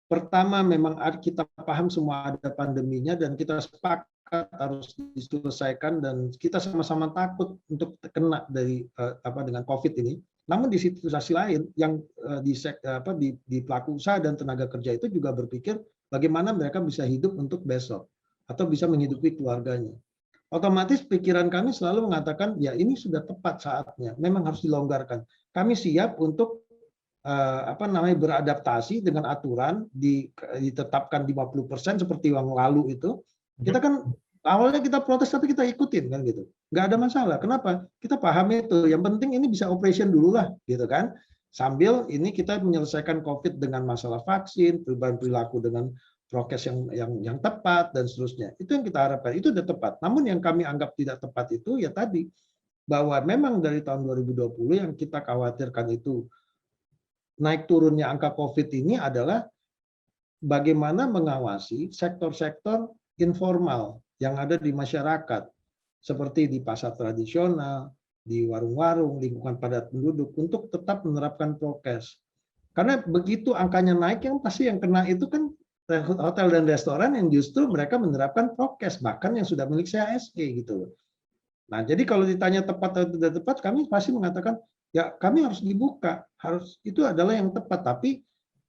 Pertama, memang kita paham semua ada pandeminya dan kita sepakat harus diselesaikan dan kita sama-sama takut untuk kena dengan COVID ini. Namun di situasi lain yang di pelaku usaha dan tenaga kerja itu juga berpikir bagaimana mereka bisa hidup untuk besok atau bisa menghidupi keluarganya. Otomatis pikiran kami selalu mengatakan ya ini sudah tepat saatnya, memang harus dilonggarkan. Kami siap untuk beradaptasi dengan aturan ditetapkan 50% seperti yang lalu itu. Kita kan awalnya kita protes tapi kita ikutin kan gitu. Nggak ada masalah. Kenapa? Kita paham itu. Yang penting ini bisa operation dulu lah gitu kan. Sambil ini kita menyelesaikan COVID dengan masalah vaksin, perubahan perilaku dengan prokes yang tepat dan seterusnya. Itu yang kita harapkan. Itu sudah tepat. Namun yang kami anggap tidak tepat itu ya tadi bahwa memang dari tahun 2020 yang kita khawatirkan itu naik turunnya angka COVID ini adalah bagaimana mengawasi sektor-sektor informal yang ada di masyarakat, seperti di pasar tradisional, di warung-warung, lingkungan padat penduduk, untuk tetap menerapkan prokes. Karena begitu angkanya naik, yang pasti yang kena itu kan hotel dan restoran yang justru mereka menerapkan prokes, bahkan yang sudah milik CHSG gitu. Nah, jadi kalau ditanya tepat atau tidak tepat, kami pasti mengatakan ya kami harus dibuka, itu adalah yang tepat. Tapi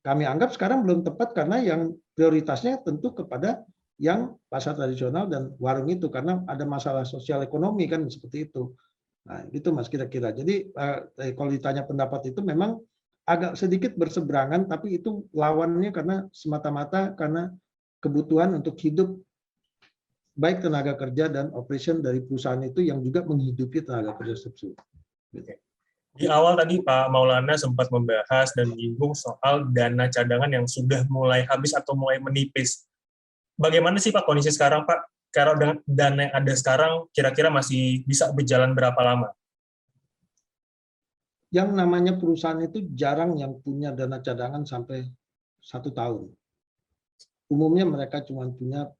kami anggap sekarang belum tepat karena yang prioritasnya tentu kepada yang pasar tradisional dan warung itu karena ada masalah sosial ekonomi kan seperti itu. Nah, itu Mas kira-kira. Jadi kalau ditanya pendapat itu memang agak sedikit berseberangan, tapi itu lawannya karena semata-mata karena kebutuhan untuk hidup baik tenaga kerja dan operation dari perusahaan itu yang juga menghidupi tenaga kerja tersebut. Di awal tadi Pak Maulana sempat membahas dan menyinggung soal dana cadangan yang sudah mulai habis atau mulai menipis. Bagaimana sih Pak kondisi sekarang Pak? Kalau dengan dana yang ada sekarang, kira-kira masih bisa berjalan berapa lama? Yang namanya perusahaan itu jarang yang punya dana cadangan sampai 1 tahun. Umumnya mereka cuma punya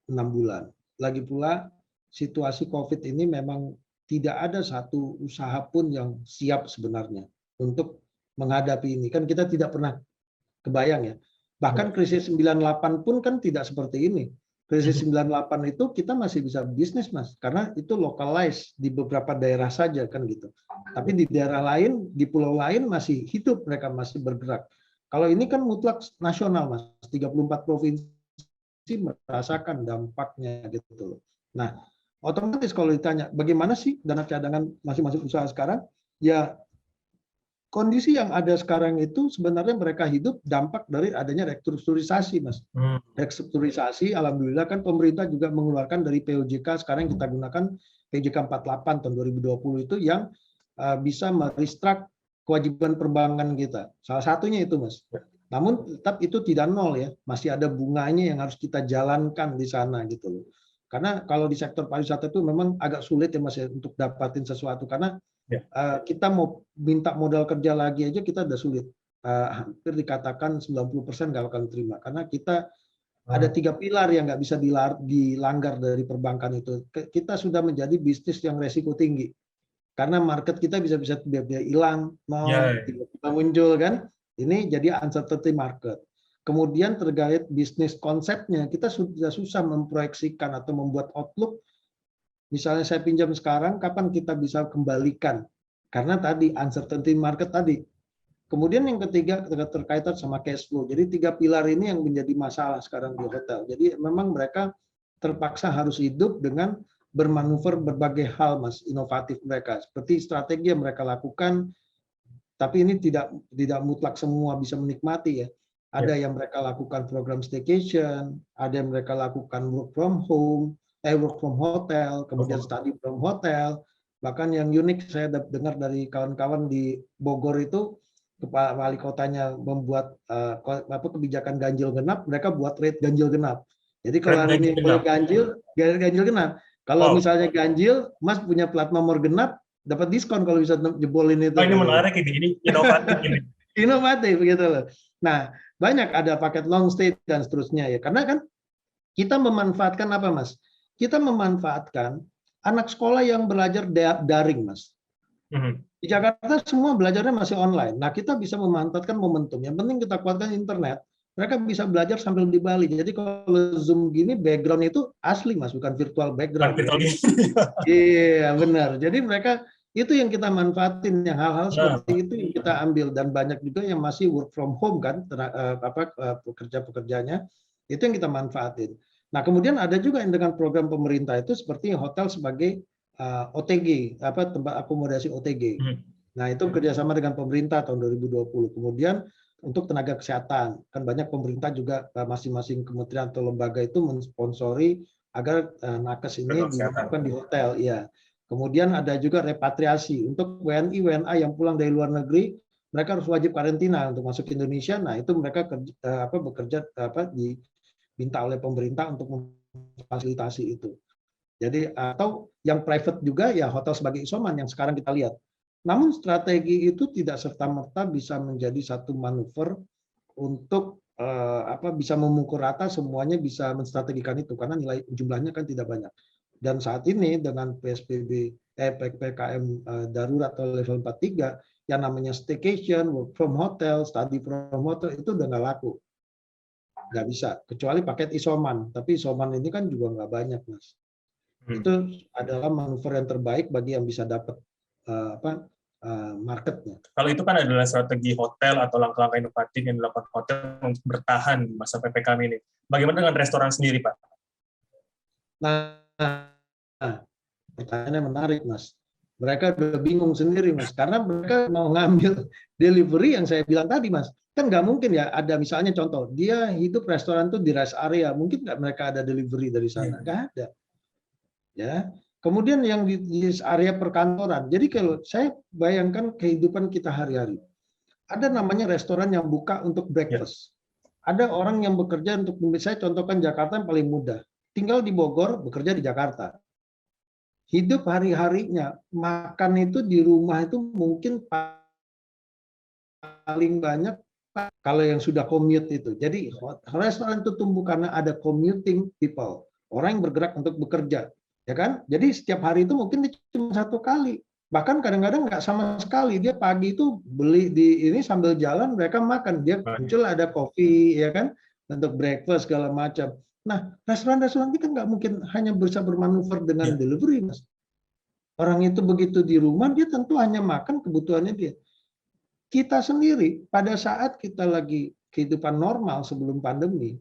6 bulan. Lagi pula situasi COVID ini memang tidak ada satu usaha pun yang siap sebenarnya untuk menghadapi ini. Kan kita tidak pernah kebayang ya. Bahkan krisis 98 pun kan tidak seperti ini. Krisis 98 itu kita masih bisa bisnis Mas, karena itu localized di beberapa daerah saja kan gitu. Tapi di daerah lain, di pulau lain masih hidup, mereka masih bergerak. Kalau ini kan mutlak nasional Mas, 34 provinsi merasakan dampaknya gitu loh. Nah, otomatis kalau ditanya bagaimana sih dana cadangan masing-masing usaha sekarang, ya kondisi yang ada sekarang itu sebenarnya mereka hidup dampak dari adanya restrukturisasi, Mas. Restrukturisasi, alhamdulillah kan pemerintah juga mengeluarkan dari POJK, sekarang kita gunakan POJK 48 tahun 2020 itu yang bisa merestruct kewajiban perbankan kita. Salah satunya itu, Mas. Namun tetap itu tidak nol ya, masih ada bunganya yang harus kita jalankan di sana gitu loh. Karena kalau di sektor pariwisata itu memang agak sulit ya Mas ya untuk dapatin sesuatu karena kita mau minta modal kerja lagi aja kita udah sulit. Hampir dikatakan 90% nggak akan terima karena kita ada 3 pilar yang nggak bisa dilanggar dari perbankan itu. Kita sudah menjadi bisnis yang resiko tinggi karena market kita bisa-bisa tiba-tiba hilang, tiba-tiba muncul kan. Ini jadi uncertainty market. Kemudian terkait bisnis konsepnya, kita sudah susah memproyeksikan atau membuat outlook. Misalnya saya pinjam sekarang, kapan kita bisa kembalikan? Karena tadi uncertainty market tadi. Kemudian yang ketiga terkait sama cash flow. Jadi 3 pilar ini yang menjadi masalah sekarang di hotel. Jadi memang mereka terpaksa harus hidup dengan bermanuver berbagai hal, Mas, inovatif mereka. Seperti strategi yang mereka lakukan. Tapi ini tidak mutlak semua bisa menikmati ya. Ada yang mereka lakukan program staycation, ada yang mereka lakukan work from home, work from hotel, kemudian study from hotel. Bahkan yang unik saya dengar dari kawan-kawan di Bogor itu, Kepala Wali Kotanya membuat kebijakan ganjil genap, mereka buat rate ganjil genap. Jadi kalau hari ini ganjil genap. Kalau misalnya ganjil, Mas punya plat nomor genap, dapat diskon kalau bisa jebolin itu. Ini menarik ini inovatif ini. Inovatif gitu loh. Nah, banyak ada paket long stay dan seterusnya ya. Karena kan kita memanfaatkan apa, Mas? Kita memanfaatkan anak sekolah yang belajar daring, Mas. Di Jakarta semua belajarnya masih online. Nah, kita bisa memanfaatkan momentum. Yang penting kita kuatkan internet. Mereka bisa belajar sambil di Bali. Jadi kalau Zoom gini, background itu asli, Mas, bukan virtual background. Iya, benar. Jadi mereka itu yang kita manfaatin, yang hal-hal seperti itu yang kita ambil, dan banyak juga yang masih work from home kan, pekerja-pekerjanya itu yang kita manfaatin. Nah, kemudian ada juga yang dengan program pemerintah itu seperti hotel sebagai OTG, tempat akomodasi OTG. Nah, itu kerjasama dengan pemerintah tahun 2020. Kemudian untuk tenaga kesehatan, kan banyak pemerintah juga masing-masing kementerian atau lembaga itu mensponsori agar nakes ini dilakukan di hotel, ya. Kemudian ada juga repatriasi untuk WNI WNA yang pulang dari luar negeri, mereka harus wajib karantina untuk masuk ke Indonesia. Nah, itu mereka bekerja diminta oleh pemerintah untuk memfasilitasi itu. Jadi atau yang private juga ya hotel sebagai isoman yang sekarang kita lihat. Namun strategi itu tidak serta-merta bisa menjadi satu manuver untuk bisa memukul rata semuanya bisa menstrategikan itu, karena nilai jumlahnya kan tidak banyak. Dan saat ini dengan PPKM darurat atau level 4.3 yang namanya staycation, work from hotel, study from hotel itu udah nggak laku. Nggak bisa, kecuali paket isoman. Tapi isoman ini kan juga nggak banyak, Mas. Itu adalah manuver yang terbaik bagi yang bisa dapat marketnya. Kalau itu kan adalah strategi hotel atau langkah-langkah inovatif yang dilakukan hotel untuk bertahan di masa PPKM ini. Bagaimana dengan restoran sendiri, Pak? Nah, pertanyaannya menarik, Mas. Mereka udah bingung sendiri, Mas, karena mereka mau ngambil delivery yang saya bilang tadi, Mas. Kan nggak mungkin ya, ada misalnya contoh, dia hidup restoran tuh di rest area, mungkin nggak mereka ada delivery dari sana? Nggak ada. Ya. Kemudian yang di area perkantoran. Jadi kalau saya bayangkan kehidupan kita hari-hari. Ada namanya restoran yang buka untuk breakfast. Ada orang yang bekerja untuk, saya contohkan Jakarta yang paling mudah. Tinggal di Bogor, bekerja di Jakarta. Hidup hari-harinya, makan itu di rumah itu mungkin paling banyak kalau yang sudah commute itu. Jadi restoran itu tumbuh karena ada commuting people. Orang yang bergerak untuk bekerja. Ya kan? Jadi setiap hari itu mungkin cuma satu kali. Bahkan kadang-kadang nggak sama sekali. Dia pagi itu beli di ini sambil jalan mereka makan. Dia muncul ada kopi, ya kan, untuk breakfast segala macam. Nah, restoran-restoran kita nggak mungkin hanya bisa bermanuver dengan delivery, Mas. Orang itu begitu di rumah dia tentu hanya makan kebutuhannya dia. Kita sendiri pada saat kita lagi kehidupan normal sebelum pandemi,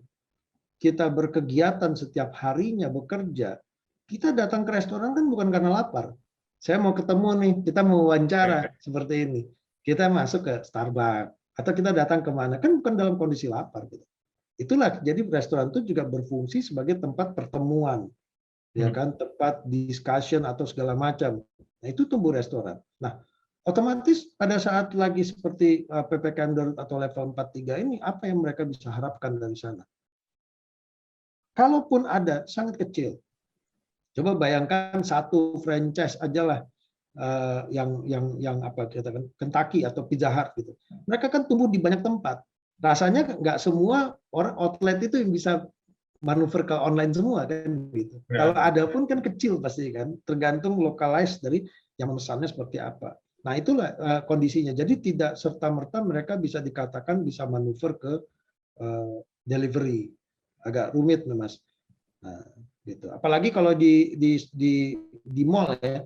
kita berkegiatan setiap harinya bekerja. Kita datang ke restoran kan bukan karena lapar. Saya mau ketemu nih, kita mau wawancara seperti ini. Kita masuk ke Starbucks atau kita datang kemana kan bukan dalam kondisi lapar. Gitu. Itulah jadi restoran itu juga berfungsi sebagai tempat pertemuan, ya kan, tempat discussion atau segala macam. Nah itu tumbuh restoran. Nah otomatis pada saat lagi seperti PPKM darurat atau level 4.3 ini apa yang mereka bisa harapkan dari sana? Kalaupun ada sangat kecil. Coba bayangkan satu franchise aja lah yang apa kita kan Kentucky atau Pizza Hut gitu. Mereka kan tumbuh di banyak tempat. Rasanya nggak semua orang outlet itu yang bisa manuver ke online semua kan gitu. Kalau ada pun kan kecil pasti kan, tergantung localize dari yang memesannya seperti apa. Nah itulah kondisinya. Jadi tidak serta merta mereka bisa dikatakan bisa manuver ke delivery. Agak rumit nih, Mas. Nah, gitu. Apalagi kalau di mall ya,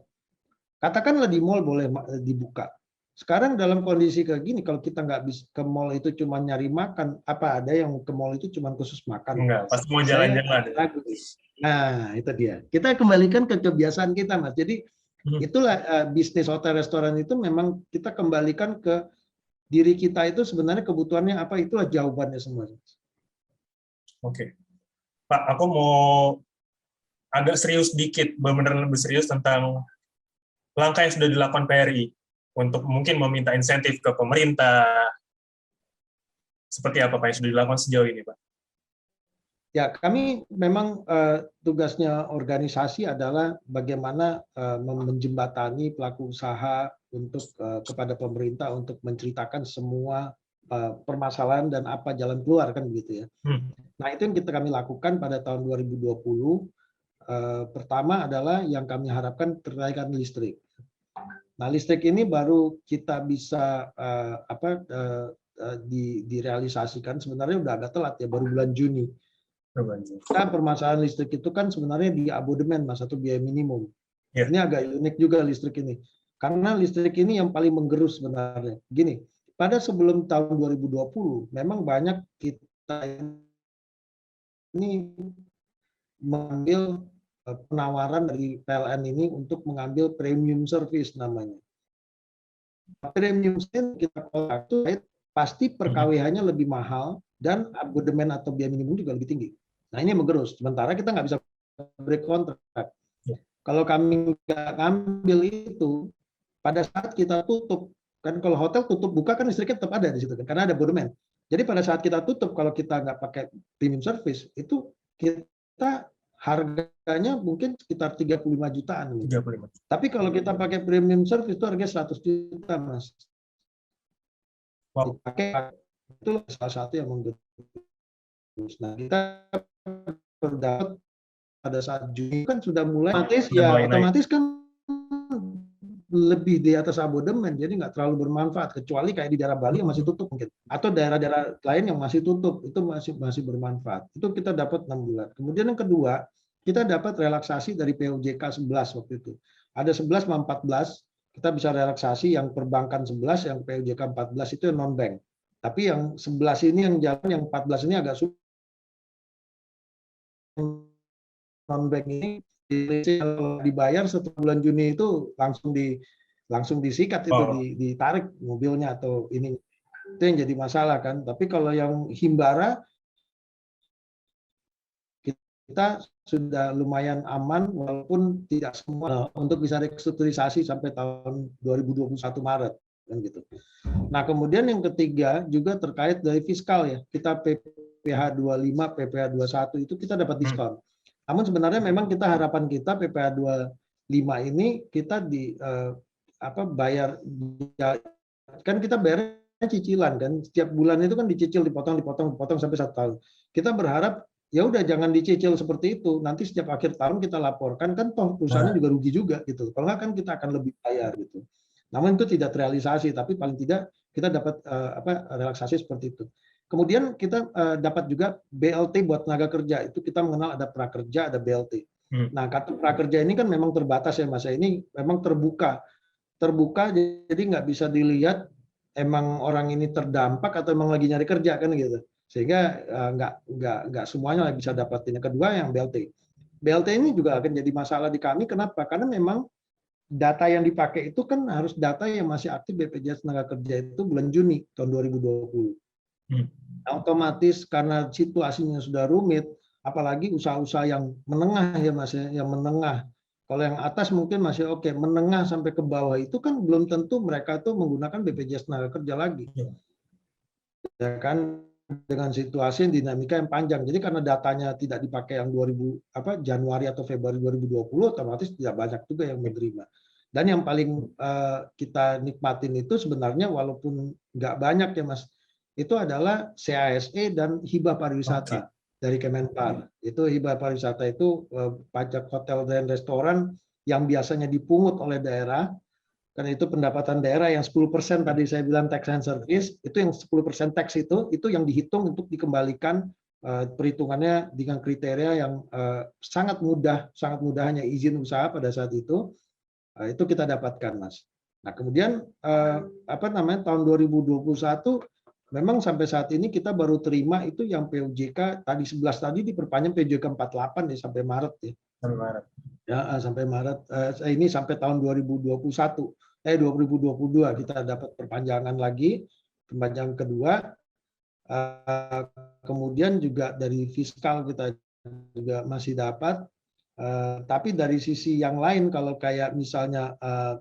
katakanlah di mall boleh dibuka. Sekarang dalam kondisi kayak gini, kalau kita nggak bisa ke mall itu cuma nyari makan, apa ada yang ke mall itu cuma khusus makan? Enggak, pasti mau jalan-jalan. Nah, itu dia. Kita kembalikan ke kebiasaan kita, Mas. Jadi itulah bisnis hotel restoran itu memang kita kembalikan ke diri kita itu sebenarnya kebutuhannya apa, itulah jawabannya semua. Oke. Pak, aku mau agak serius dikit, benar-benar lebih serius tentang langkah yang sudah dilakukan PRI untuk mungkin meminta insentif ke pemerintah. Seperti apa Pak yang sudah dilakukan sejauh ini, Pak? Ya, kami memang tugasnya organisasi adalah bagaimana menjembatani pelaku usaha untuk kepada pemerintah untuk menceritakan semua permasalahan dan apa jalan keluar kan begitu ya. Nah, itu yang kami lakukan pada tahun 2020. Pertama adalah yang kami harapkan terkait listrik. Nah, listrik ini baru kita bisa direalisasikan sebenarnya udah agak telat ya, baru bulan Juni. Nah, permasalahan listrik itu kan sebenarnya di abodemen, Mas, atau biaya minimum. Ya. Ini agak unik juga listrik ini. Karena listrik ini yang paling menggerus sebenarnya. Gini, pada sebelum tahun 2020, memang banyak kita ini mengambil penawaran dari PLN ini untuk mengambil premium service namanya. Premium service kita kolak itu pasti per KWH-nya lebih mahal dan abodemen atau biaya minimum juga lebih tinggi. Nah, ini menggerus. Sementara kita nggak bisa break kontrak. Kalau kami nggak ngambil itu, pada saat kita tutup, kan kalau hotel tutup buka kan listriknya tetap ada di situ kan, karena ada abodemen. Jadi pada saat kita tutup, kalau kita nggak pakai premium service, itu kita harganya mungkin sekitar 35 jutaan. 35. Tapi kalau kita pakai premium service itu harganya 100 juta, Mas. Wow. Dipakai, itu salah satu yang menggerus. Nah, kita berdapat pada saat Juni kan sudah mulai otomatis kan lebih di atas abodemen, jadi nggak terlalu bermanfaat, kecuali kayak di daerah Bali yang masih tutup mungkin, atau daerah-daerah lain yang masih tutup, itu masih bermanfaat. Itu kita dapat 6 bulan. Kemudian yang kedua, kita dapat relaksasi dari POJK 11 waktu itu. Ada 11 sama 14, kita bisa relaksasi yang perbankan 11, yang POJK 14 itu non bank. Tapi yang 11 ini yang jalan, yang 14 ini agak sulit. Non bank ini kalau dibayar setelah bulan Juni itu langsung disikat itu, ditarik mobilnya atau ini, itu yang jadi masalah kan. Tapi kalau yang himbara kita sudah lumayan aman walaupun tidak semua untuk bisa restrukturisasi sampai tahun 2021 Maret kan gitu. Nah, kemudian yang ketiga juga terkait dari fiskal ya. Kita PPh 25, PPh 21 itu kita dapat diskon. Namun sebenarnya memang kita harapan kita PPh 25 ini kita bayar, kan kita bayar cicilan kan, setiap bulan itu kan dicicil, dipotong sampai 1 tahun. Kita berharap ya udah jangan dicicil seperti itu, nanti setiap akhir tahun kita laporkan, kan toh perusahaannya juga rugi juga gitu. Kalau nggak kan kita akan lebih bayar gitu. Namun itu tidak terrealisasi, tapi paling tidak kita dapat relaksasi seperti itu. Kemudian kita dapat juga BLT buat tenaga kerja. Itu kita mengenal ada prakerja, ada BLT. Nah, kartu prakerja ini kan memang terbatas ya, Mas. Ini memang terbuka, jadi nggak bisa dilihat emang orang ini terdampak atau emang lagi nyari kerja kan gitu. Sehingga nggak semuanya bisa dapatin. Yang kedua yang BLT. BLT ini juga akan jadi masalah di kami. Kenapa? Karena memang data yang dipakai itu kan harus data yang masih aktif BPJS Tenaga Kerja itu bulan Juni tahun 2020. Otomatis karena situasinya sudah rumit, apalagi usaha-usaha yang menengah ya Mas, yang menengah. Kalau yang atas mungkin masih oke, menengah sampai ke bawah itu kan belum tentu mereka tuh menggunakan BPJS Tenaga Kerja lagi. Ya kan, dengan situasi dinamika yang panjang. Jadi karena datanya tidak dipakai yang Januari atau Februari 2020, otomatis tidak banyak juga yang menerima. Dan yang paling kita nikmatin itu sebenarnya walaupun nggak banyak ya Mas, itu adalah CASE dan hibah pariwisata dari Kemenpar. Itu hibah pariwisata itu pajak hotel dan restoran yang biasanya dipungut oleh daerah, karena itu pendapatan daerah yang 10% tadi saya bilang tax and service, itu yang 10% tax itu yang dihitung untuk dikembalikan, perhitungannya dengan kriteria yang sangat mudah hanya izin usaha pada saat itu kita dapatkan Mas. Nah kemudian tahun 2021 memang sampai saat ini kita baru terima itu yang POJK tadi 11 tadi diperpanjang POJK 48 ya sampai Maret ya. Sampai Maret. Ya, sampai Maret. Ini sampai tahun 2022 kita dapat perpanjangan lagi, perpanjangan kedua. Kemudian juga dari fiskal kita juga masih dapat. Tapi dari sisi yang lain kalau kayak misalnya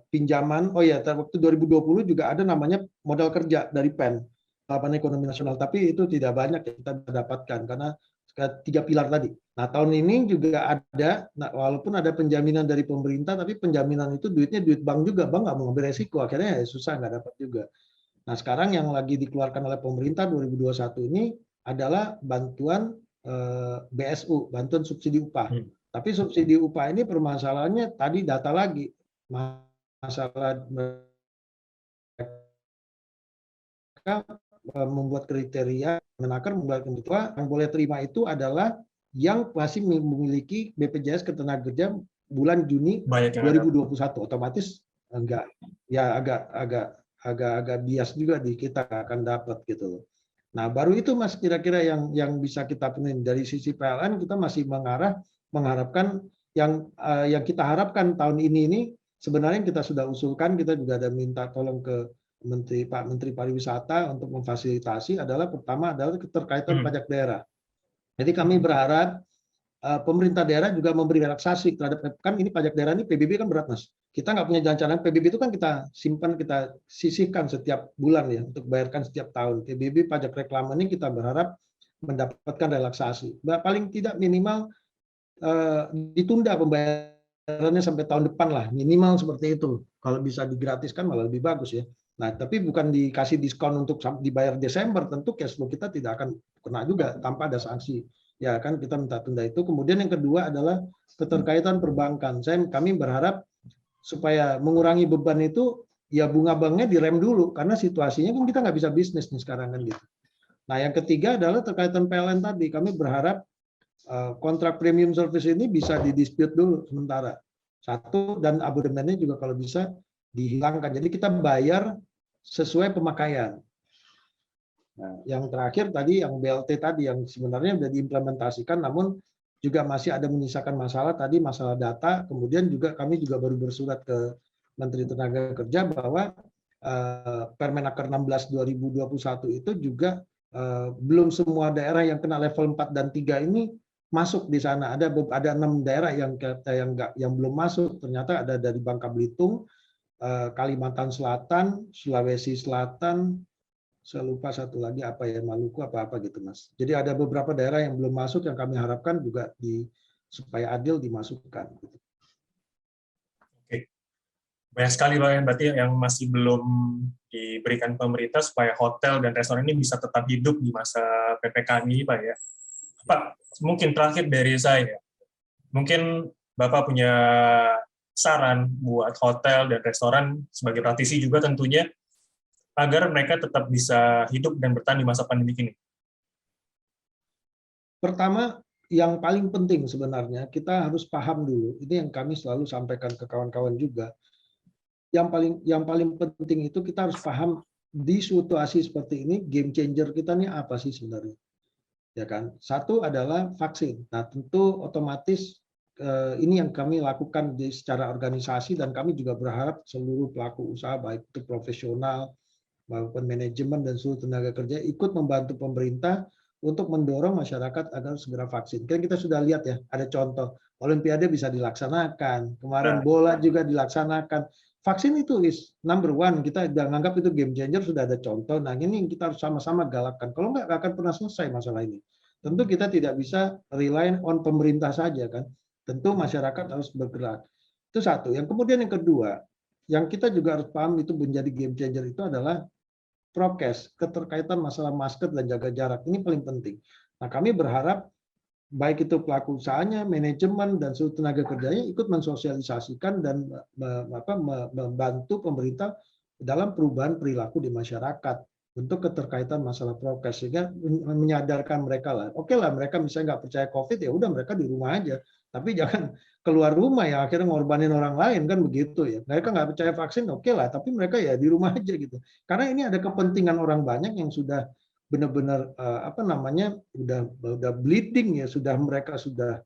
pinjaman, waktu 2020 juga ada namanya modal kerja dari PEN. Lapangan Ekonomi Nasional, tapi itu tidak banyak yang kita dapatkan karena 3 pilar tadi. Nah, tahun ini juga ada, walaupun ada penjaminan dari pemerintah, tapi penjaminan itu duitnya duit bank juga, bank nggak mau ngambil resiko, akhirnya ya susah, nggak dapat juga. Nah, sekarang yang lagi dikeluarkan oleh pemerintah 2021 ini adalah bantuan BSU, bantuan subsidi upah. Tapi subsidi upah ini permasalahannya tadi data lagi, masalah mereka membuat kriteria, Menaker membuat kriteria yang boleh terima itu adalah yang masih memiliki BPJS Ketenagakerjaan bulan Juni Banyak yang ada. 2021. Otomatis enggak, ya agak bias juga di kita akan dapat gitu loh. Nah, baru itu Mas kira-kira yang bisa kita penuhi. Dari sisi PLN kita masih mengharapkan yang kita harapkan tahun ini sebenarnya kita sudah usulkan, kita juga ada minta tolong ke Pak Menteri Pariwisata untuk memfasilitasi adalah pertama adalah keterkaitan pajak daerah. Jadi kami berharap pemerintah daerah juga memberi relaksasi terhadap, kan ini pajak daerah ini PBB kan berat Mas. Kita nggak punya jalan cadangan, PBB itu kan kita simpan, kita sisihkan setiap bulan ya untuk bayarkan setiap tahun. PBB pajak reklame ini kita berharap mendapatkan relaksasi. Paling tidak minimal ditunda pembayarannya sampai tahun depan lah, minimal seperti itu. Kalau bisa digratiskan malah lebih bagus ya. Nah, tapi bukan dikasih diskon untuk dibayar Desember, tentu cash flow kita tidak akan kena juga tanpa ada sanksi. Ya kan kita minta tunda itu. Kemudian yang kedua adalah keterkaitan perbankan. Kami berharap supaya mengurangi beban itu ya bunga banknya direm dulu karena situasinya kan kita nggak bisa bisnis nih sekarang kan gitu. Nah, yang ketiga adalah terkaitan PLN tadi. Kami berharap kontrak premium service ini bisa didispute dulu sementara. Satu, dan abonemennya juga kalau bisa dihilangkan. Jadi kita bayar sesuai pemakaian. Nah, yang terakhir tadi yang BLT tadi yang sebenarnya sudah diimplementasikan, namun juga masih ada menyisakan masalah tadi, masalah data. Kemudian juga kami juga baru bersurat ke Menteri Tenaga Kerja bahwa Permenaker 16 2021 itu juga belum semua daerah yang kena level 4 dan 3 ini masuk di sana. Ada 6 daerah yang belum masuk. Ternyata ada dari Bangka Belitung, Kalimantan Selatan, Sulawesi Selatan, saya lupa satu lagi apa ya, Maluku apa gitu Mas. Jadi ada beberapa daerah yang belum masuk yang kami harapkan juga supaya adil dimasukkan. Oke. Banyak sekali Pak yang berarti yang masih belum diberikan pemerintah supaya hotel dan restoran ini bisa tetap hidup di masa PPKM ini Pak ya. Pak, mungkin terakhir dari saya, mungkin Bapak punya saran buat hotel dan restoran sebagai praktisi juga tentunya, agar mereka tetap bisa hidup dan bertahan di masa pandemi ini? Pertama, yang paling penting sebenarnya, kita harus paham dulu, ini yang kami selalu sampaikan ke kawan-kawan juga, yang paling penting itu kita harus paham di situasi seperti ini, game changer kita ini apa sih sebenarnya. Ya kan? Satu adalah vaksin. Nah, tentu otomatis ini yang kami lakukan secara organisasi dan kami juga berharap seluruh pelaku usaha baik itu profesional maupun manajemen dan seluruh tenaga kerja ikut membantu pemerintah untuk mendorong masyarakat agar segera vaksin. Kan kita sudah lihat ya, ada contoh Olimpiade bisa dilaksanakan, kemarin bola juga dilaksanakan. Vaksin itu is number one, kita udah nganggap itu game changer, sudah ada contoh. Nah ini kita harus sama-sama galakkan. Kalau nggak akan pernah selesai masalah ini. Tentu kita tidak bisa rely on pemerintah saja kan. Tentu masyarakat harus bergerak. Itu satu. Yang kemudian yang kedua, yang kita juga harus paham itu menjadi game changer itu adalah prokes, keterkaitan masalah masker dan jaga jarak. Ini paling penting. Nah, kami berharap baik itu pelaku usahanya, manajemen, dan seluruh tenaga kerjanya ikut mensosialisasikan dan membantu pemerintah dalam perubahan perilaku di masyarakat untuk keterkaitan masalah prokes, sehingga menyadarkan mereka lah. Oke lah, mereka misalnya nggak percaya COVID, ya udah mereka di rumah aja. Tapi jangan keluar rumah ya akhirnya ngorbanin orang lain kan begitu ya. Mereka nggak percaya vaksin, oke lah, tapi mereka ya di rumah aja gitu. Karena ini ada kepentingan orang banyak yang sudah benar-benar udah bleeding ya, mereka sudah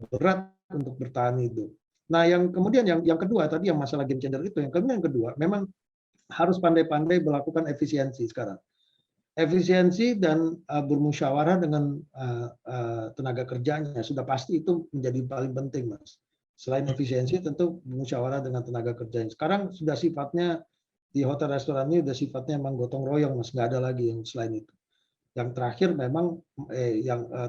berat untuk bertahan itu. Nah, yang kemudian yang kedua tadi yang masalah game changer itu, yang kedua memang harus pandai-pandai melakukan efisiensi sekarang. Efisiensi dan bermusyawarah dengan tenaga kerjanya sudah pasti itu menjadi paling penting, Mas. Selain efisiensi, tentu bermusyawarah dengan tenaga kerjanya. Sekarang sudah sifatnya di hotel restoran ini sudah sifatnya memang gotong royong, Mas. Nggak ada lagi yang selain itu. Yang terakhir memang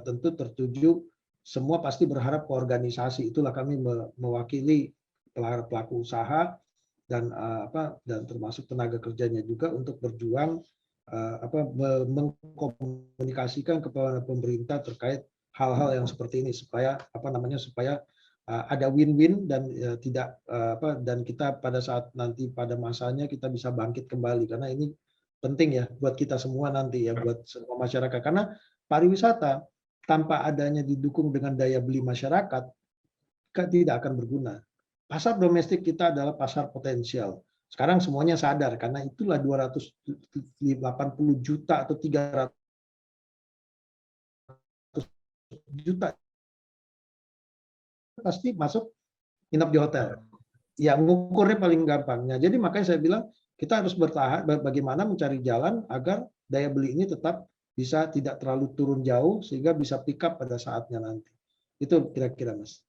tentu tertuju semua pasti berharap ke organisasi. Itulah kami mewakili pelaku usaha dan termasuk tenaga kerjanya juga untuk berjuang mengkomunikasikan kepada pemerintah terkait hal-hal yang seperti ini supaya supaya ada win-win dan tidak dan kita pada saat nanti pada masanya kita bisa bangkit kembali, karena ini penting ya buat kita semua nanti ya, buat semua masyarakat, karena pariwisata tanpa adanya didukung dengan daya beli masyarakat tidak akan berguna. Pasar domestik kita adalah pasar potensial. Sekarang semuanya sadar, karena itulah 280 juta atau 300 juta pasti masuk nginap di hotel. Ya, ngukurnya paling gampangnya. Jadi makanya saya bilang kita harus bertahan, bagaimana mencari jalan agar daya beli ini tetap bisa tidak terlalu turun jauh sehingga bisa pick up pada saatnya nanti. Itu kira-kira, Mas.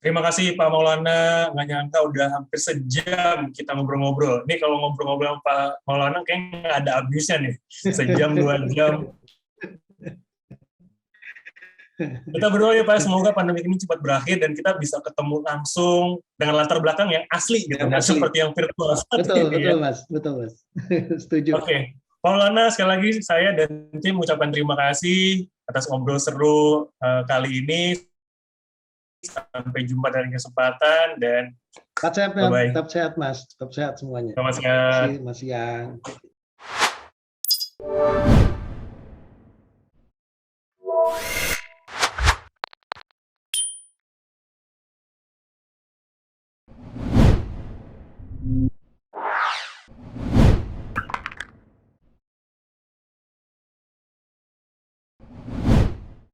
Terima kasih Pak Maulana, nggak nyangka udah hampir sejam kita ngobrol-ngobrol. Ini kalau ngobrol-ngobrol sama Pak Maulana kayaknya nggak ada habisnya nih, sejam 2 jam. Kita berdoa ya Pak, semoga pandemi ini cepat berakhir dan kita bisa ketemu langsung dengan latar belakang yang asli gitu, nggak seperti yang virtual saat betul, ini. Betul, Mas. Betul, Mas. Setuju. Oke. Pak Maulana, sekali lagi saya dan tim mengucapkan terima kasih atas ngobrol seru kali ini. Sampai jumpa dari kesempatan dan tetap sehat Mas, tetap sehat semuanya. Selamat siang. Terima kasih, Mas Yang.